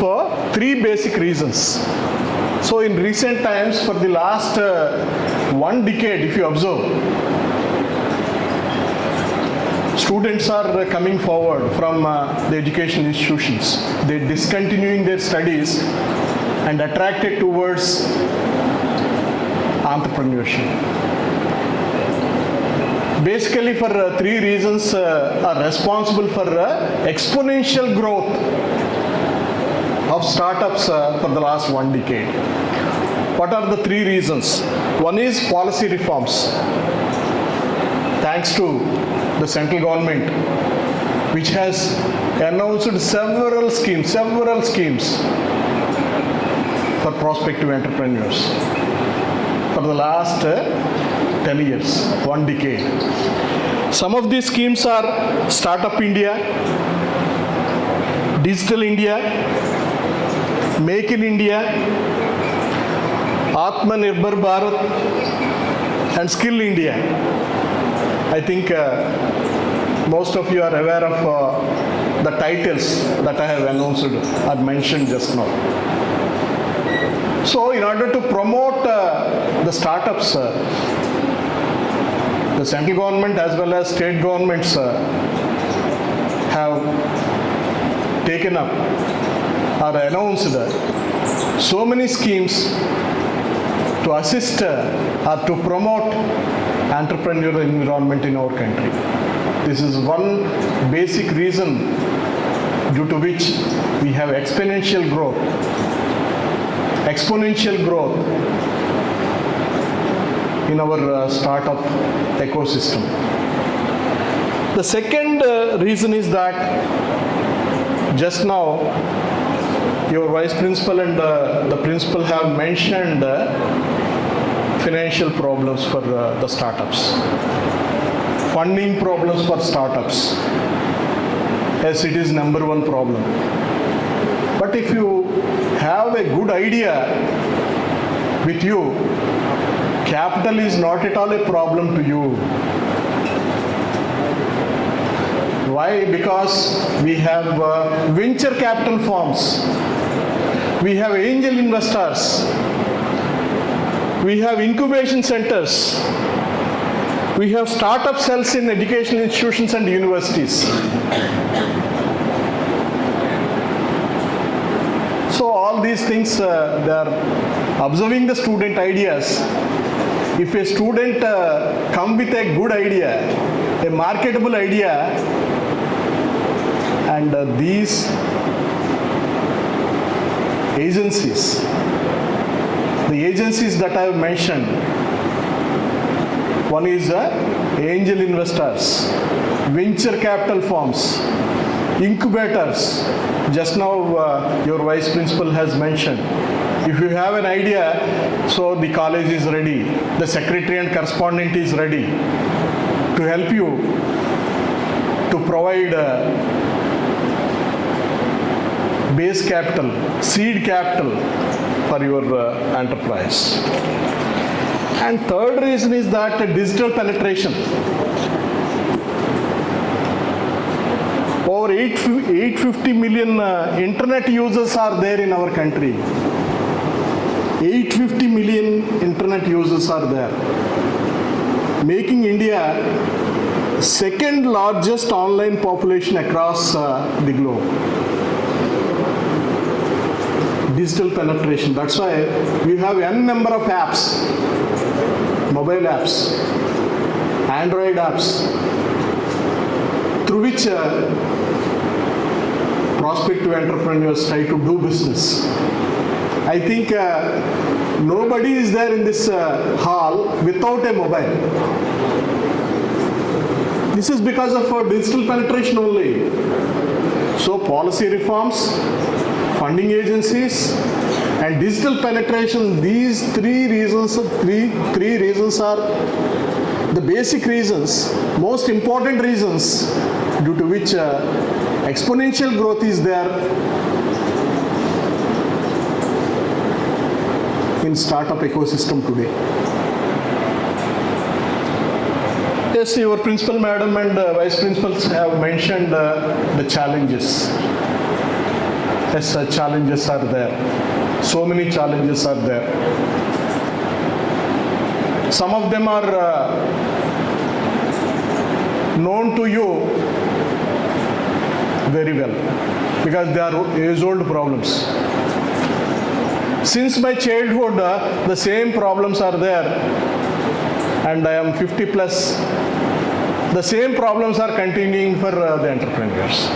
three basic reasons. So in recent times, for the last 1 decade, if you observe, students are coming forward from the education institutions. They're discontinuing their studies and attracted towards entrepreneurship. Basically, for three reasons are responsible for exponential growth of startups for the last 1 decade. What are the three reasons? One is policy reforms. Thanks to the central government, which has announced several schemes for prospective entrepreneurs for the last 10 years, 1 decade. Some of these schemes are Startup India, Digital India, Make in India, Atmanirbhar Bharat, and Skill India. I think most of you are aware of the titles that I have announced or mentioned just now. So in order to promote the startups, the central government as well as state governments have taken up or announced so many schemes to assist or to promote entrepreneurial environment in our country. This is one basic reason due to which we have exponential growth in our startup ecosystem. The second reason is that just now your vice principal and the principal have mentioned financial problems for the startups, funding problems for startups. Yes, it is number one problem. But if you have a good idea with you, capital is not at all a problem to you. Why? Because we have venture capital firms, we have angel investors, we have incubation centers, we have startup cells in educational institutions and universities. So all these things, they are observing the student ideas. If a student come with a good idea, a marketable idea, and these agencies, the agencies that I have mentioned, one is angel investors, venture capital firms, incubators. Just now your vice principal has mentioned, if you have an idea, so the college is ready, the secretary and correspondent is ready to help you to provide base capital, seed capital for your enterprise. And third reason is that digital penetration. Over 850 million internet users are there in our country. 850 million internet users are there, making India second largest online population across the globe. Digital penetration, that's why we have n number of apps, mobile apps, Android apps, through which prospective entrepreneurs try to do business. I think nobody is there in this hall without a mobile. This is because of our digital penetration only. So policy reforms, funding agencies, And digital penetration, these three reasons are the basic reasons, most important reasons due to which exponential growth is there in startup ecosystem today. Yes, your principal madam and vice principals have mentioned the challenges. Yes, challenges are there. So many challenges are there. Some of them are known to you very well because they are age-old problems. Since my childhood, the same problems are there, and I am 50 plus. The same problems are continuing for the entrepreneurs.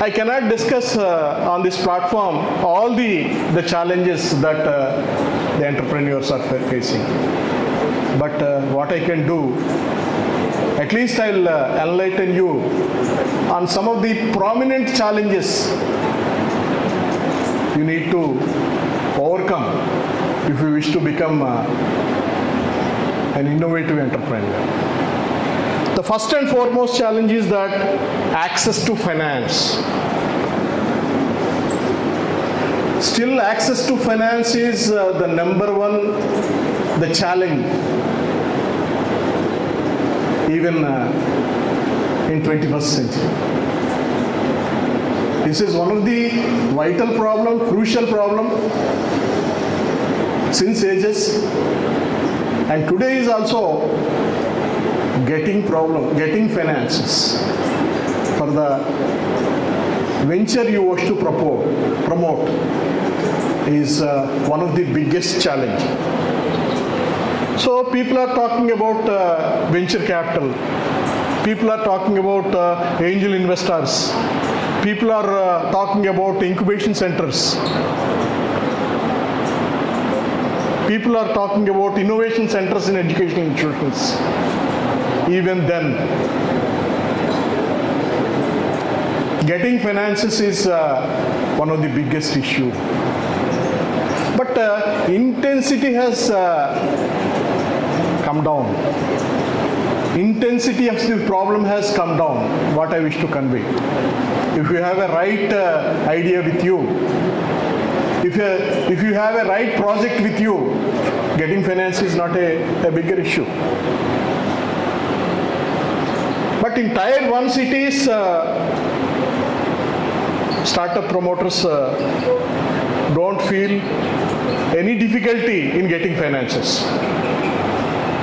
I cannot discuss on this platform all the challenges that the entrepreneurs are facing. But what I can do, at least I'll enlighten you on some of the prominent challenges you need to overcome if you wish to become an innovative entrepreneur. The first and foremost challenge is that access to finance. Still, access to finance is the number one, the challenge, even in 21st century. This is one of the vital problem, crucial problem since ages, and today is also getting finances for the venture you wish to promote is one of the biggest challenge. So people are talking about venture capital. People are talking about angel investors. People are talking about incubation centers. People are talking about innovation centers in educational institutions. Even then, getting finances is one of the biggest issue. But intensity has come down. Intensity of the problem has come down, what I wish to convey. If you have a right idea with you, if you have a right project with you, getting finance is not a bigger issue. But in Tier 1 cities, startup promoters don't feel any difficulty in getting finances.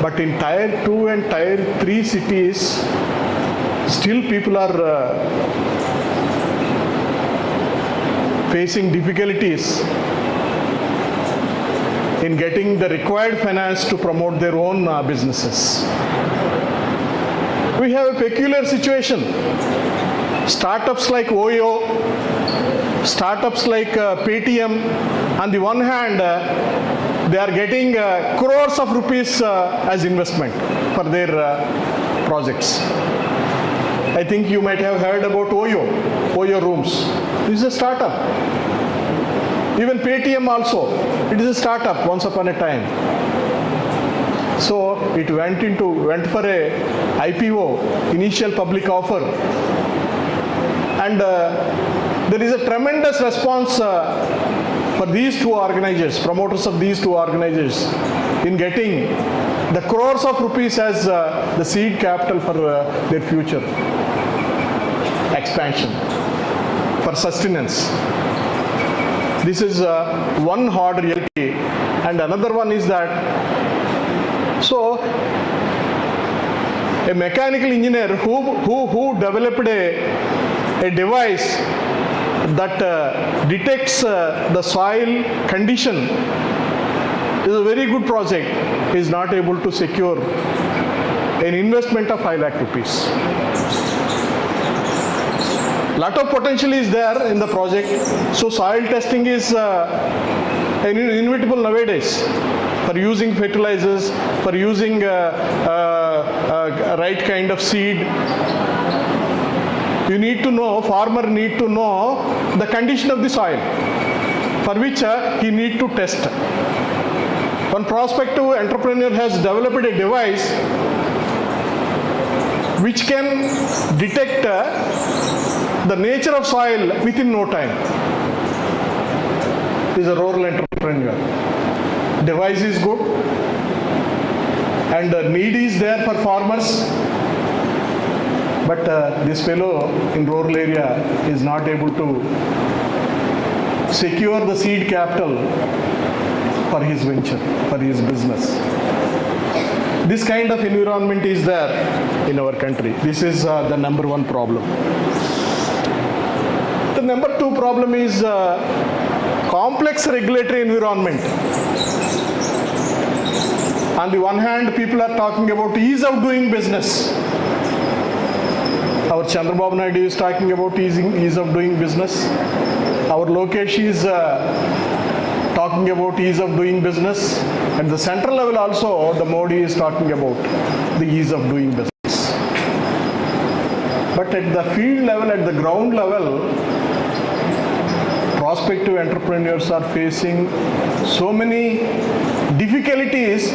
But in Tier 2 and Tier 3 cities, still people are facing difficulties in getting the required finance to promote their own businesses. We have a peculiar situation. Startups like OYO, startups like Paytm, on the one hand, they are getting crores of rupees as investment for their projects. I think you might have heard about OYO Rooms. This is a startup. Even Paytm also, it is a startup once upon a time. So it went for a IPO, initial public offer, and there is a tremendous response for these two organizers, promoters of these two organizers, in getting the crores of rupees as the seed capital for their future expansion, for sustenance. This is one hard reality, and another one is that so a mechanical engineer who developed a device that detects the soil condition is a very good project, is not able to secure an investment of 5 lakh rupees. Lot of potential is there in the project. So soil testing is inevitable nowadays, for using fertilizers, for using right kind of seed. You need to know, farmer need to know the condition of the soil. for which he need to test. One prospective entrepreneur has developed a device which can detect the nature of soil within no time. He is a rural entrepreneur. Device is good and need is there for farmers, but this fellow in rural area is not able to secure the seed capital for his venture, for his business. This kind of environment is there in our country. This is the number one problem. The number two problem is complex regulatory environment. On the one hand, people are talking about ease of doing business. Our Chandrababu Naidu is talking about ease of doing business. Our Lokesh is talking about ease of doing business. At the central level also, the Modi is talking about the ease of doing business. But at the field level, at the ground level, prospective entrepreneurs are facing so many difficulties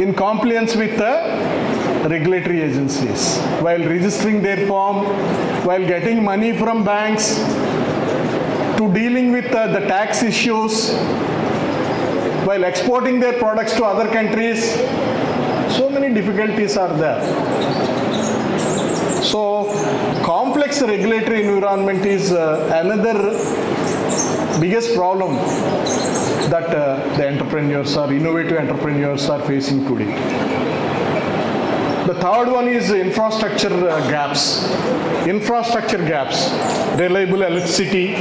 in compliance with the regulatory agencies. While registering their firm, while getting money from banks, to dealing with the tax issues, while exporting their products to other countries, so many difficulties are there. So, complex regulatory environment is another biggest problem that the entrepreneurs or innovative entrepreneurs are facing today. The third one is infrastructure gaps. Infrastructure gaps, reliable electricity,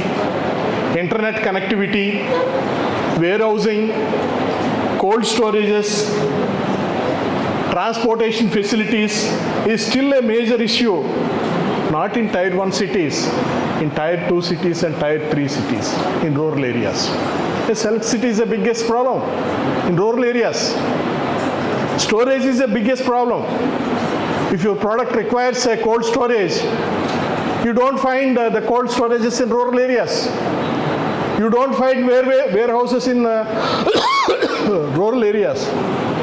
internet connectivity, warehousing, cold storages, transportation facilities is still a major issue, not in Tier 1 cities, in Tier 2 cities and Tier 3 cities, in rural areas. Yes, electricity is the biggest problem in rural areas. Storage is the biggest problem. If your product requires a cold storage, you don't find the cold storages in rural areas. You don't find warehouses in rural areas.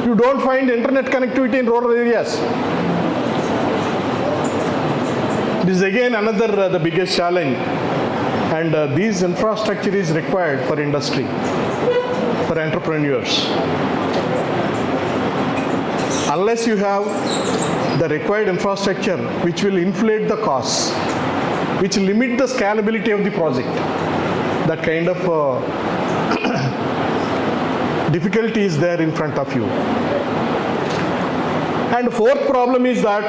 You don't find internet connectivity in rural areas. This is again another the biggest challenge, and this infrastructure is required for industry, for entrepreneurs. Unless you have the required infrastructure which will inflate the costs, which limit the scalability of the project, that kind of difficulty is there in front of you. And fourth problem is that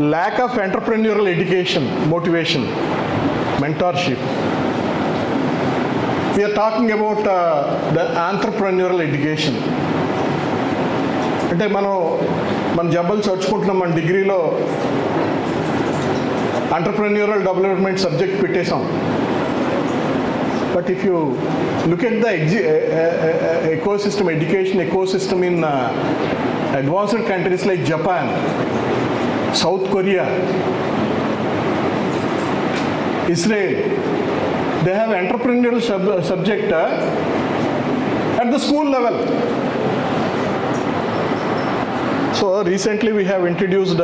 lack of entrepreneurial education, motivation, mentorship. We are talking about the entrepreneurial education. అంటే మన జబ్బలు చదువుకుంటున్నాం, మన డిగ్రీలో entrepreneurial development subject పెట్టేశాం. But if you look at the ecosystem, education ecosystem in advanced countries like Japan, South Korea, Israel, they have entrepreneurial subject at the school level. So recently we have introduced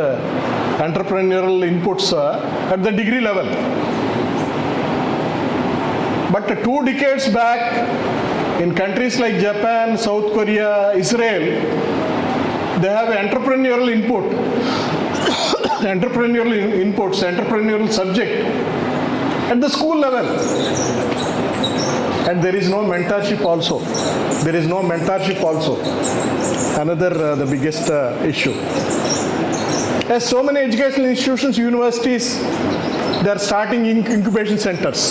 entrepreneurial inputs at the degree level. But 2 decades back, in countries like Japan, South Korea, Israel, they have entrepreneurial input, entrepreneurial subject at the school level. And there is no mentorship also. Another the biggest issue. As so many educational institutions, universities, they are starting incubation centers,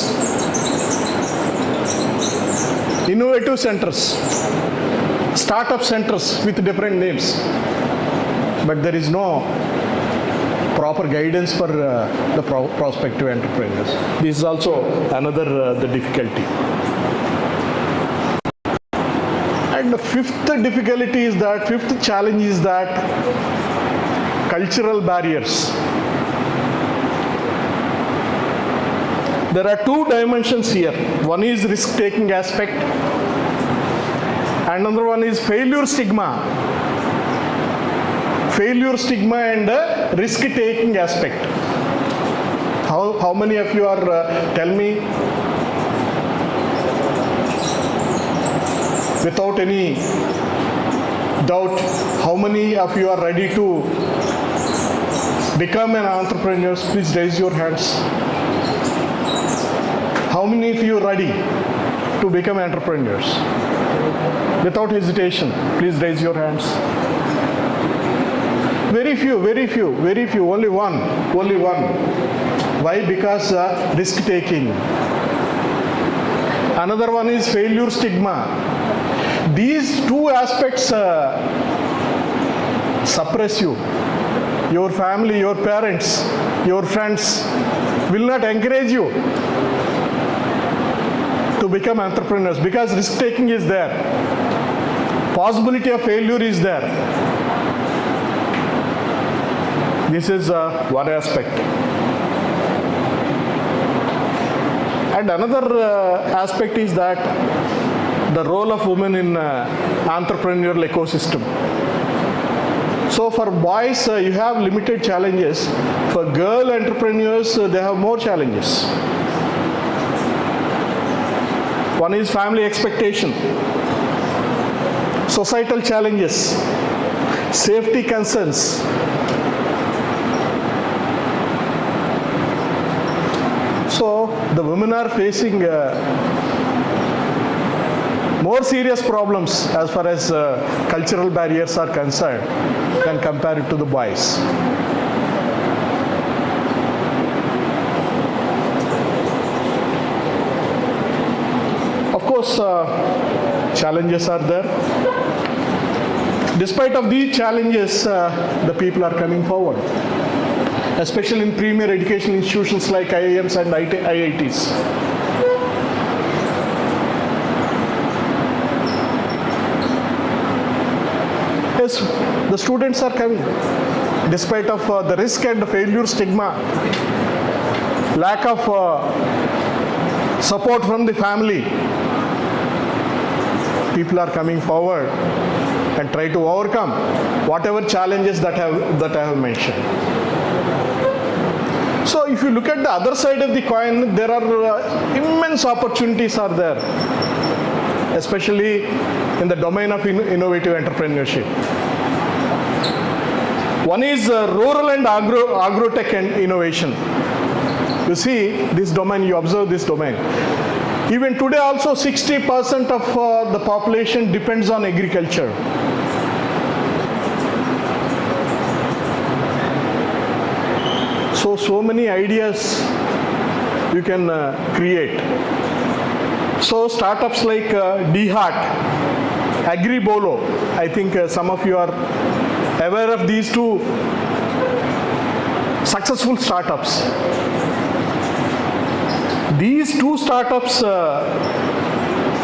innovative centers, startup centers with different names, but there is no proper guidance for the prospective entrepreneurs. This is also another the difficulty. And the fifth difficulty is that, fifth challenge is that cultural barriers. There are two dimensions here. One is risk-taking aspect, and another one is failure stigma. Failure stigma and risk-taking aspect. How many of you are, tell me, without any doubt, how many of you are ready to become an entrepreneur? Please raise your hands. How many of you are ready to become entrepreneurs? Without hesitation, please raise your hands. Very few, only one. Why? Because risk taking. Another one is failure stigma. These two aspects suppress you. Your family, your parents, your friends will not encourage you to become entrepreneurs because risk taking is there. Possibility of failure is there. This is one aspect. And another aspect is that the role of women in entrepreneurial ecosystem. So for boys, you have limited challenges. For girl entrepreneurs, they have more challenges. One is family expectation, societal challenges, safety concerns. So the women are facing more serious problems as far as cultural barriers are concerned than compared to the boys. Of course, challenges are there. Despite of these challenges, the people are coming forward, especially in premier education institutions like IIMs and IITs. Yes, the students are coming. Despite of the risk and the failure stigma, lack of support from the family, people are coming forward and try to overcome whatever challenges that I have mentioned. So if you look at the other side of the coin, there are immense opportunities are there, especially in the domain of innovative entrepreneurship. One is rural and agro-tech and innovation. You see this domain, you observe this domain. Even today also 60% of the population depends on agriculture. So many ideas you can create. So startups like DHeart, Agribolo, I think some of you are aware of these two successful startups. These two startups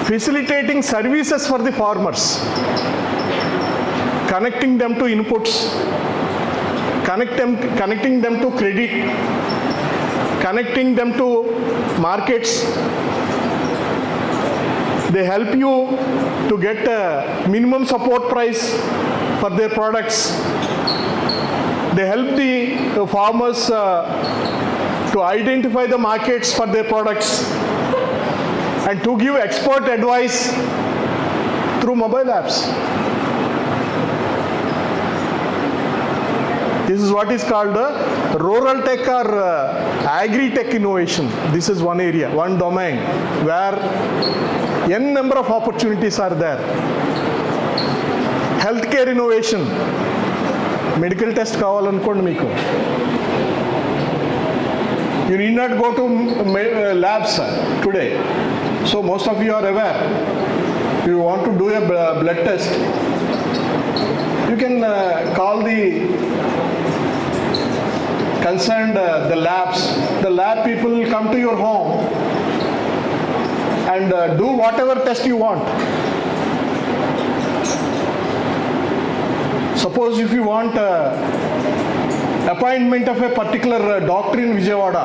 facilitating services for the farmers, connecting them to inputs, connecting them to credit, connecting them to markets. They help you to get a minimum support price for their products. They help the farmers to identify the markets for their products and to give expert advice through mobile apps. This is what is called rural tech or agri-tech innovation. This is one area, one domain where n number of opportunities are there. Healthcare innovation. Medical test కావాలనుకోండి మీకు. You need not go to labs today. So most of you are aware. If you want to do a blood test, you can call the concerned the labs. The lab people will come to your home and do whatever test you want. Suppose if you want appointment of a particular doctor in Vijayawada,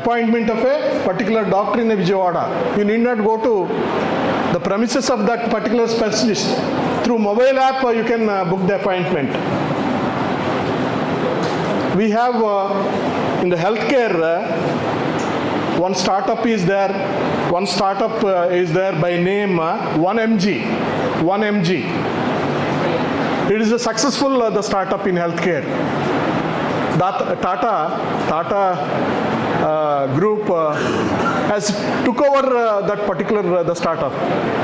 appointment of a particular doctor in Vijayawada. You need not go to the premises of that particular specialist. Through mobile app, you can book the appointment. We have in the healthcare, one startup is there. One startup is there by name 1mg. 1mg. It is a successful the startup in healthcare. That Tata group has took over that particular the startup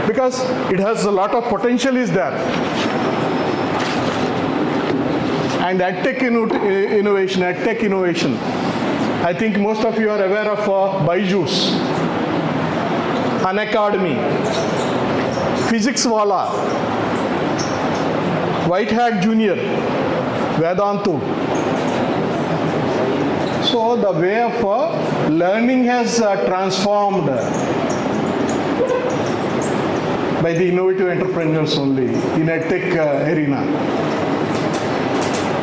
because it has a lot of potential is there. And edtech innovation. I think most of you are aware of Byju's, Unacademy, Physics Wala, White Hat Junior, Vedantu. So the way of learning has transformed by the innovative entrepreneurs only in a tech arena.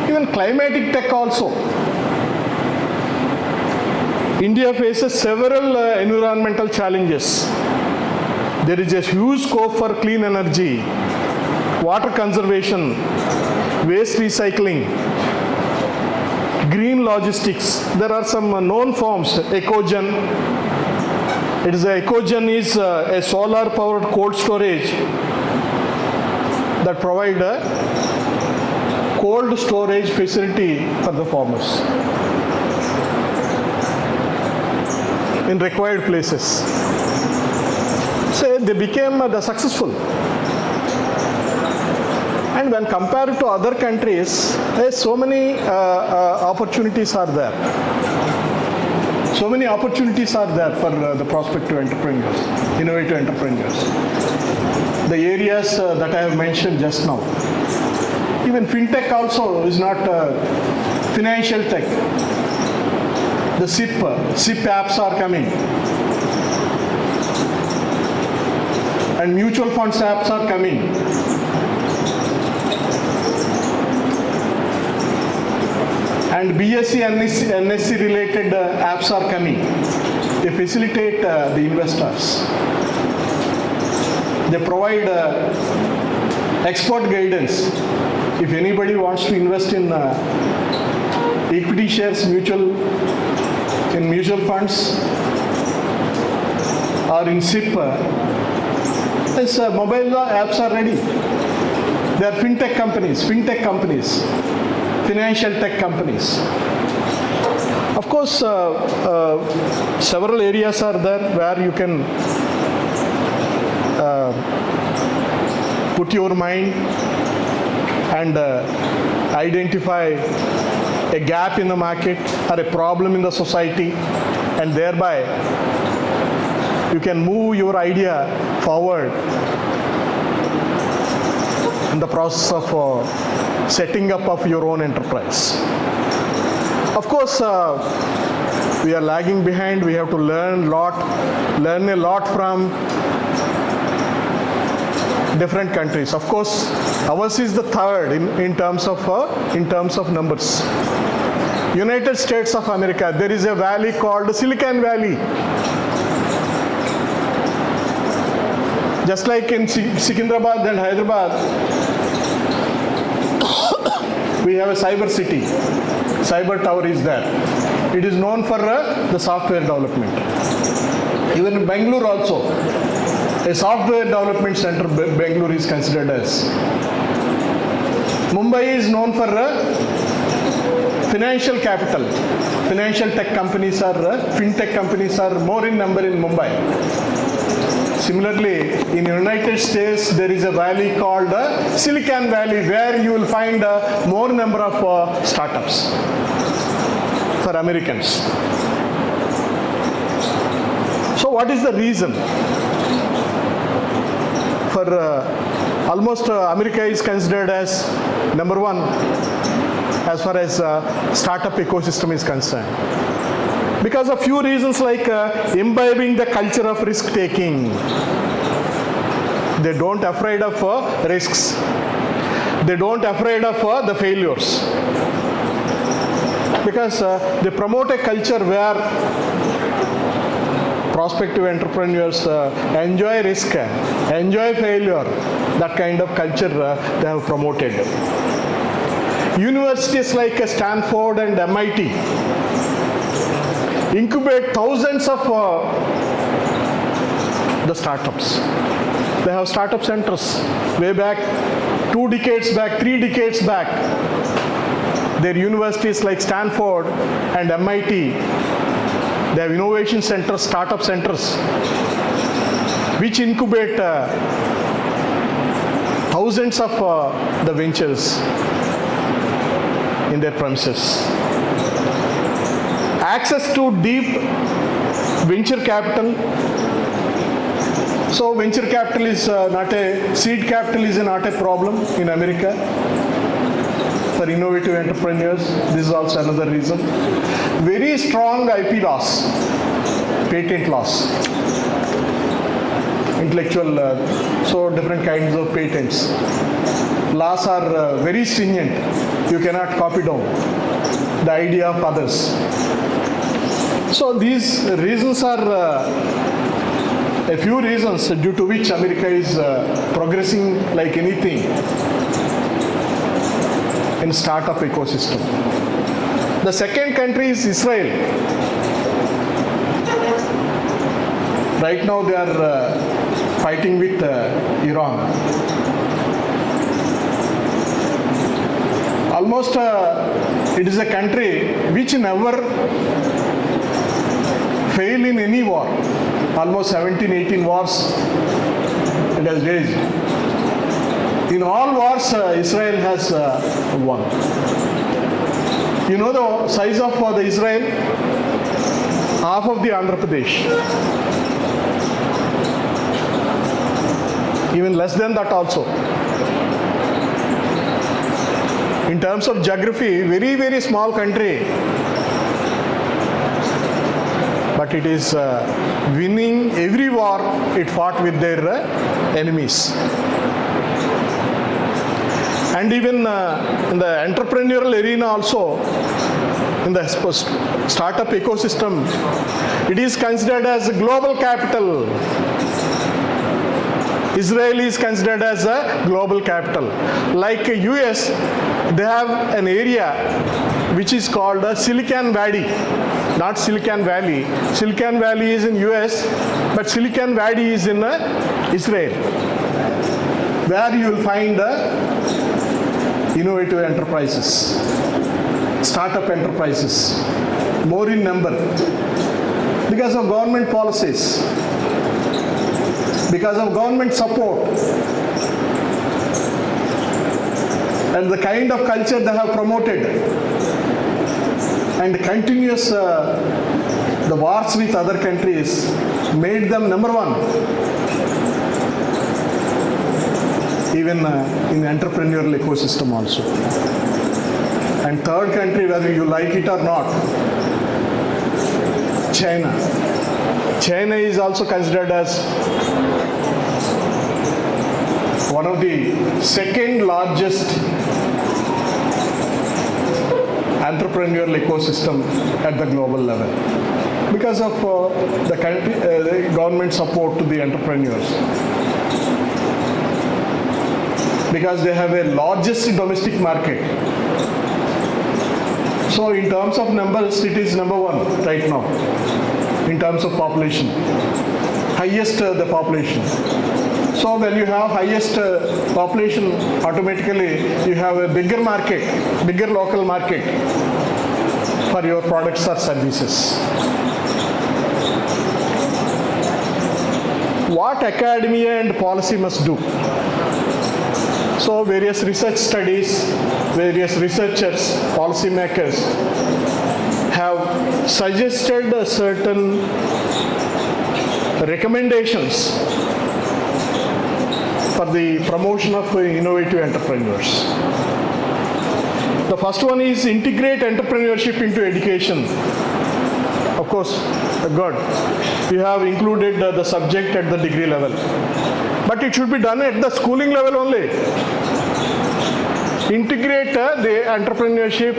Even climatic tech also. India faces several environmental challenges. There is a huge scope for clean energy, water conservation, waste recycling, green logistics. There are some known forms. Ecogen. Ecogen is a solar powered cold storage that provide a cold storage facility for the farmers in required places. So they became the successful. And when compared to other countries, so many opportunities are there. So many opportunities are there for the prospective entrepreneurs, innovative entrepreneurs. The areas that I have mentioned just now. Even fintech also is not financial tech. The SIP apps are coming. And mutual funds apps are coming. And BSc, NSC related apps are coming. They facilitate the investors. They provide expert guidance. If anybody wants to invest in equity shares, mutual funds, or in SIP, this mobile apps are ready. They are fintech companies, financial tech companies. Of course, several areas are there where you can put your mind and identify a gap in the market or a problem in the society, and thereby you can move your idea forward in the process of setting up of your own enterprise. Of course, we are lagging behind. We have to learn a lot from different countries. Of course, ours is the third in terms of numbers. United States of America, there is a valley called Silicon Valley. Just like in Secunderabad and Hyderabad, we have a cyber city. Cyber tower is there. It is known for the software development. Even in Bangalore also, a software development center, Bangalore is considered as. Mumbai is known for financial capital. Financial tech companies fintech companies are more in number in Mumbai. Similarly, in the United States, there is a valley called Silicon Valley, where you will find more number of startups for Americans. So what is the reason? For almost America is considered as number one as far as startup ecosystem is concerned. Because of few reasons, like imbibing the culture of risk taking. They don't afraid of risks. They don't afraid of the failures. Because they promote a culture where prospective entrepreneurs enjoy risk, enjoy failure. That kind of culture they have promoted. Universities like Stanford and MIT incubate thousands of the startups. They have startup centers way back 2 decades back, 3 decades back. Their universities like Stanford and MIT, they have innovation centers, startup centers, which incubate thousands of the ventures in their premises. Access to deep venture capital. So venture capital is seed capital is not a problem in America for innovative entrepreneurs. This is also another reason. Very strong IP laws, patent laws, intellectual, so different kinds of patents. Laws are very stringent. You cannot copy down the idea of others. So these reasons are a few reasons due to which America is progressing like anything in startup ecosystem. The second country is Israel. Right now they are fighting with Iran. Almost it is a country which never fail in any war. Almost 17, 18 wars it has waged. In all wars, Israel has won. You know the size of the Israel? Half of the Andhra Pradesh. Even less than that also. In terms of geography, very, very small country. But it is winning every war it fought with their enemies. And even in the entrepreneurial arena also, in the startup ecosystem, it is considered as a global capital. Israel is considered as a global capital. Like US, they have an area which is called Silicon Valley. Not Silicon Valley. Silicon Valley is in US, but Silicon Valley is in Israel, where you will find innovative enterprises, startup enterprises, more in number, because of government policies, because of government support, and the kind of culture they have promoted, and continuous the wars with other countries made them number one, even in entrepreneurial ecosystem also. And third country, whether you like it or not, China. China is also considered as one of the second largest entrepreneurial ecosystem at the global level because of the country, the government support to the entrepreneurs, because they have a largest domestic market. So in terms of numbers, it is number one right now in terms of population, highest the population. So when you have highest population, automatically you have a bigger market, bigger local market for your products or services. What academia and policy must do? So various research studies, various researchers, policymakers have suggested certain recommendations for the promotion of innovative entrepreneurs. The first one is integrate entrepreneurship into education. Of course, good. You have included the subject at the degree level. But it should be done at the schooling level only. Integrate the entrepreneurship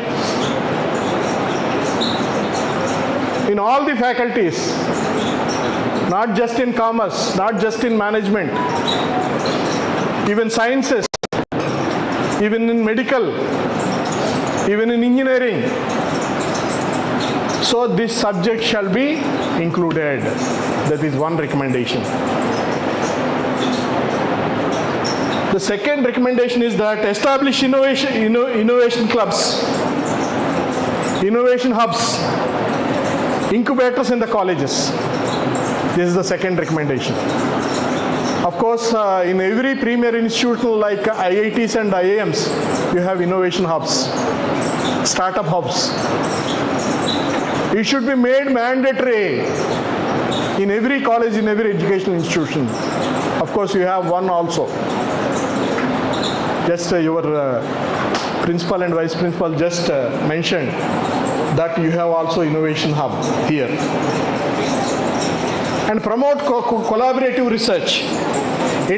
in all the faculties. not just in commerce, not just in management, even sciences, even in medical, even in engineering. So this subject shall be included. That is one recommendation. The second recommendation is that establish innovation clubs, innovation hubs, incubators in the colleges. This is the second recommendation. Of course, in every premier institution like IITs and IIMs, you have innovation hubs, startup hubs. It should be made mandatory in every college, in every educational institution. Of course, you have one also. Just your principal and vice principal just mentioned that you have also innovation hub here. And promote collaborative research,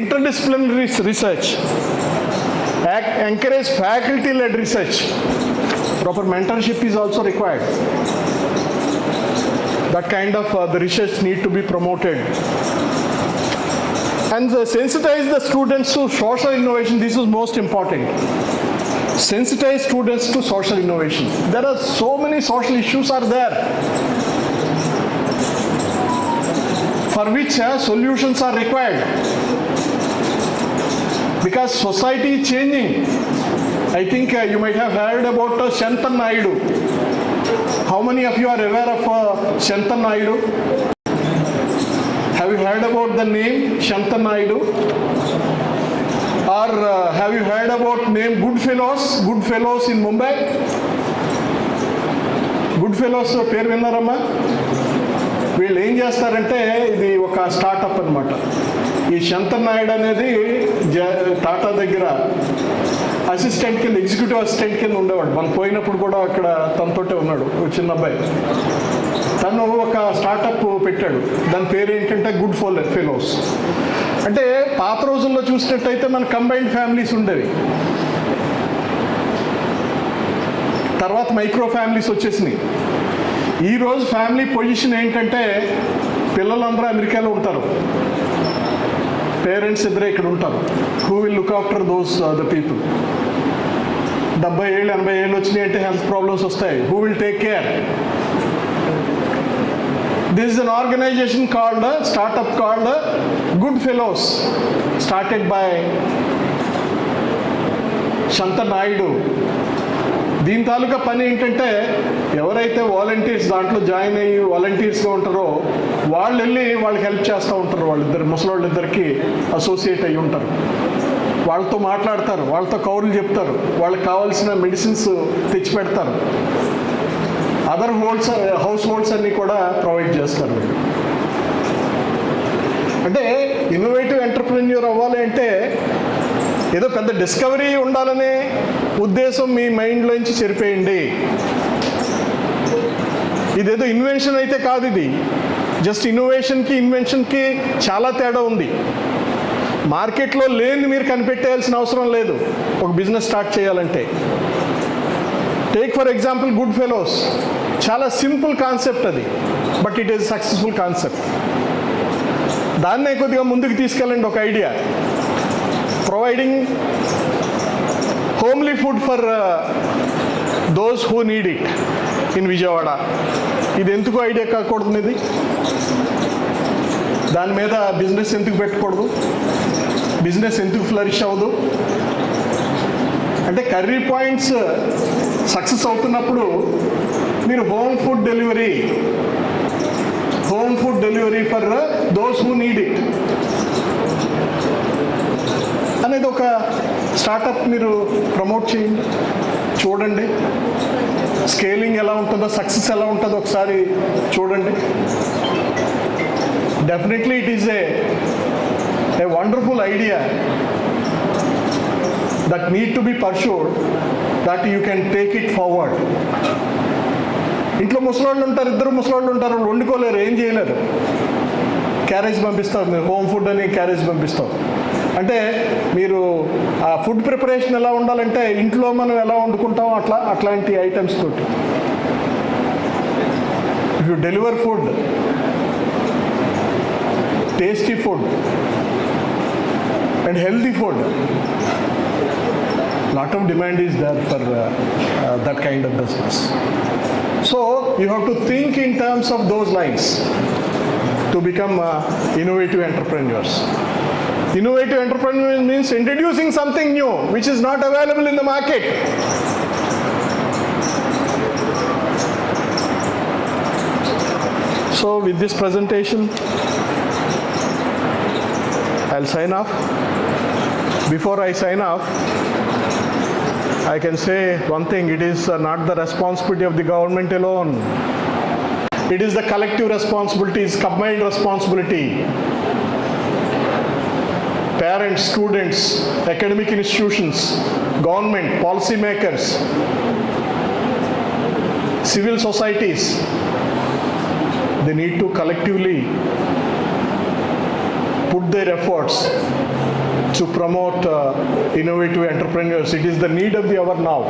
interdisciplinary research, encourage faculty-led research. Proper mentorship is also required. That kind of the research need to be promoted. And sensitize the students to social innovation. This is most important. Sensitize students to social innovation. There are so many social issues are there for which solutions are required. Because society is changing. I think you might have heard about Shantan Naidu. How many of you are aware of Shantan Naidu? Have you heard about the name Shantan Naidu? Or have you heard about name Goodfellows? Goodfellows in Mumbai? Goodfellows పేరు విన్నారమ్మా? వీళ్ళు ఏం చేస్తారంటే ఇది ఒక startup అన్నమాట. ఈ శంతన్ నాయుడు అనేది టాటా దగ్గర అసిస్టెంట్ కింద, ఎగ్జిక్యూటివ్ అసిస్టెంట్ కింద ఉండేవాడు. మనం పోయినప్పుడు కూడా అక్కడ తనతోటే ఉన్నాడు చిన్న అబ్బాయి. తను ఒక స్టార్టప్ పెట్టాడు. దాని పేరు ఏంటంటే గుడ్ ఫెలోస్. అంటే పాత రోజుల్లో చూసినట్టయితే మన కంబైన్డ్ ఫ్యామిలీస్ ఉండేవి. తర్వాత మైక్రో ఫ్యామిలీస్ వచ్చేసినాయి. ఈరోజు ఫ్యామిలీ పొజిషన్ ఏంటంటే పిల్లలందరూ అమెరికాలో ఉంటారు, పేరెంట్స్ ఇద్దరే ఇక్కడ ఉంటారు. Who will look after those the people? 70 ఏళ్ళు 80 ఏళ్ళు వచ్చినాయి అంటే హెల్త్ ప్రాబ్లమ్స్ వస్తాయి. Who will take care? This is an organization called, startup called Goodfellows, started by Shantan Naidu. దీని తాలూకా పని ఏంటంటే ఎవరైతే వాలంటీర్స్ దాంట్లో జాయిన్ అయ్యి వాలంటీర్స్గా ఉంటారో వాళ్ళు వెళ్ళి వాళ్ళకి హెల్ప్ చేస్తూ ఉంటారు. వాళ్ళిద్దరు ముసలోళ్ళిద్దరికి అసోసియేట్ అయ్యి ఉంటారు. వాళ్ళతో మాట్లాడతారు, వాళ్ళతో కౌరులు చెప్తారు, వాళ్ళకి కావాల్సిన మెడిసిన్స్ తెచ్చి పెడతారు. అదర్ హౌస్ హోల్డ్స్ అన్నీ కూడా ప్రొవైడ్ చేస్తారు వీళ్ళు. అంటే ఇన్నోవేటివ్ ఎంటర్ప్రెన్యూర్ అవ్వాలి అంటే ఏదో పెద్ద డిస్కవరీ ఉండాలనే ఉద్దేశం మీ మైండ్లోంచి చెరిపేయండి. ఇదేదో ఇన్వెన్షన్ అయితే కాదు. ఇది జస్ట్ ఇన్నోవేషన్కి ఇన్వెన్షన్కి చాలా తేడా ఉంది. మార్కెట్లో లేని మీరు కనిపెట్టేయాల్సిన అవసరం లేదు ఒక బిజినెస్ స్టార్ట్ చేయాలంటే. Take for example good fellows. చాలా సింపుల్ కాన్సెప్ట్ అది, but it is successful concept. దాన్నే కొద్దిగా ముందుకు తీసుకెళ్ళండి. ఒక idea, providing homely food for those who need it in Vijayawada. ఇది ఎందుకు ఐడియా కాకూడదు? ఇది దాని మీద బిజినెస్ ఎందుకు పెట్టకూడదు? బిజినెస్ ఎందుకు ఫ్లరిష్ అవ్వదు? అంటే కర్రీ పాయింట్స్ సక్సెస్ అవుతున్నప్పుడు మీరు home food delivery for those who need it అనేది ఒక స్టార్టప్ మీరు ప్రమోట్ చేయండి. చూడండి స్కేలింగ్ ఎలా ఉంటుందో, సక్సెస్ ఎలా ఉంటుందో ఒకసారి చూడండి. Definitely it is a wonderful idea that need to be pursued, that you can take it forward. ఇంట్లో ముసలోళ్ళు ఉంటారు, ఇద్దరు ముసలోళ్ళు ఉంటారు, వండుకోలేరు, ఏం చేయలేరు. క్యారేజ్ పంపిస్తారు, మీరు హోమ్ ఫుడ్ అని క్యారేజ్ పంపిస్తారు. అంటే మీరు ఆ ఫుడ్ ప్రిపరేషన్ ఎలా ఉండాలంటే ఇంట్లో మనం ఎలా వండుకుంటామో అట్లాంటి ఐటమ్స్ తోటి if you deliver food tasty food and healthy food. Lot of demand is there for that kind of business. So you have to think in terms of those lines to become innovative entrepreneurs. Innovative entrepreneur means introducing something new which is not available in the market. So with this presentation, I'll sign off. Before I sign off, I can say one thing: it is not the responsibility of the government alone. It is the collective responsibility, it's combined responsibility. Parents, students, academic institutions, government, policy makers, civil societies, they need to collectively put their efforts to promote innovative entrepreneurs. It is the need of the hour now.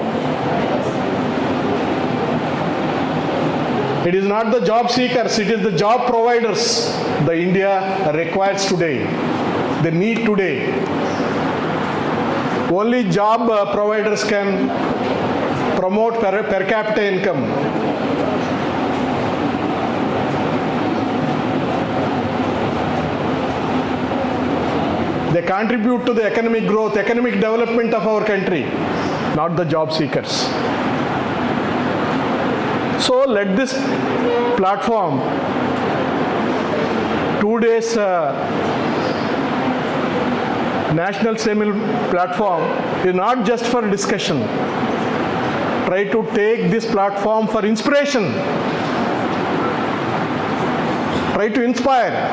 It is not the job seekers, it is the job providers the India requires today. They need today. Only job providers can promote per capita income. They contribute to the economic growth, economic development of our country, not the job seekers. So let this platform, 2 days National Seminar platform, is not just for discussion. Try to take this platform for inspiration. Try to inspire.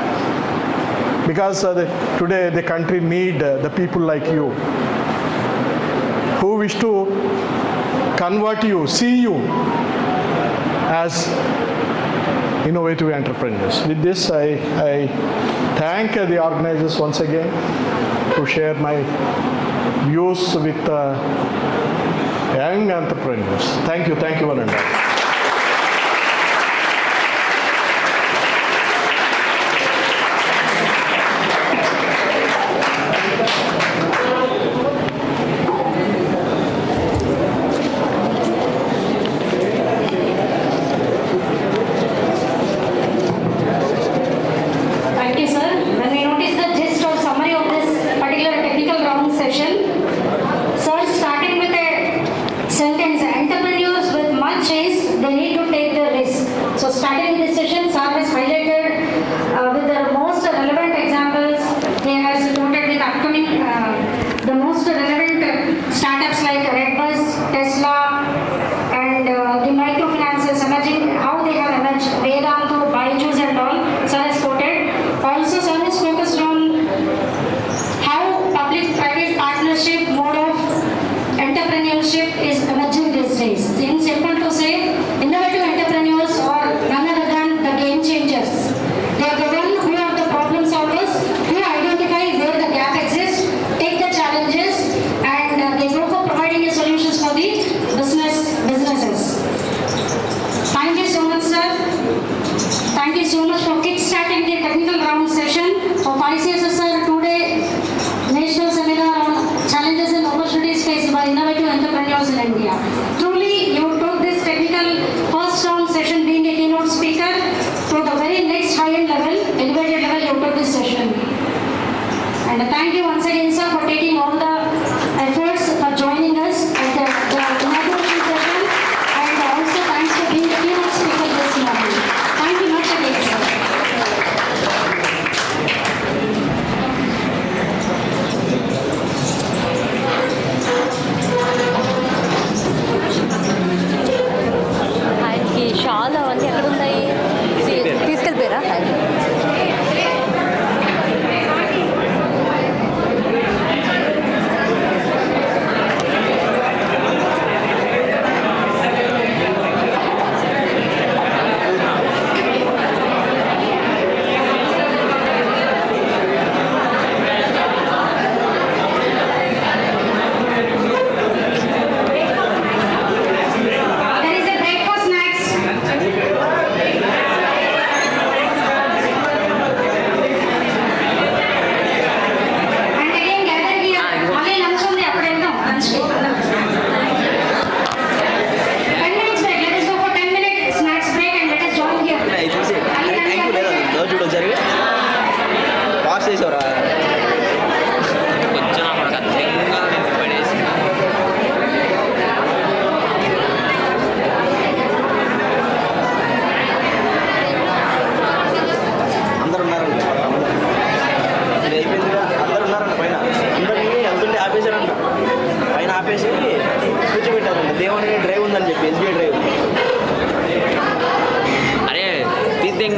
Because today the country need the people like you who wish to convert you, see you as innovative entrepreneurs. With this, I thank the organizers once again to share my views with young entrepreneurs. Thank you, one and all. చేసావురా? కొంచెం అక్కడ తెలంగాణ పడేసి అందరు ఉన్నారండి, ఇది అయిపోయిందిగా. అందరు ఉన్నారండి పైన. అందరినీ వెళ్తుంటే ఆపేశారంట. పైన ఆపేసి కూర్చోబెట్టారంట. దేవుని డ్రైవ్ ఉందని చెప్పి, ఎస్బీఐ డ్రైవ్. అరే తీర్థం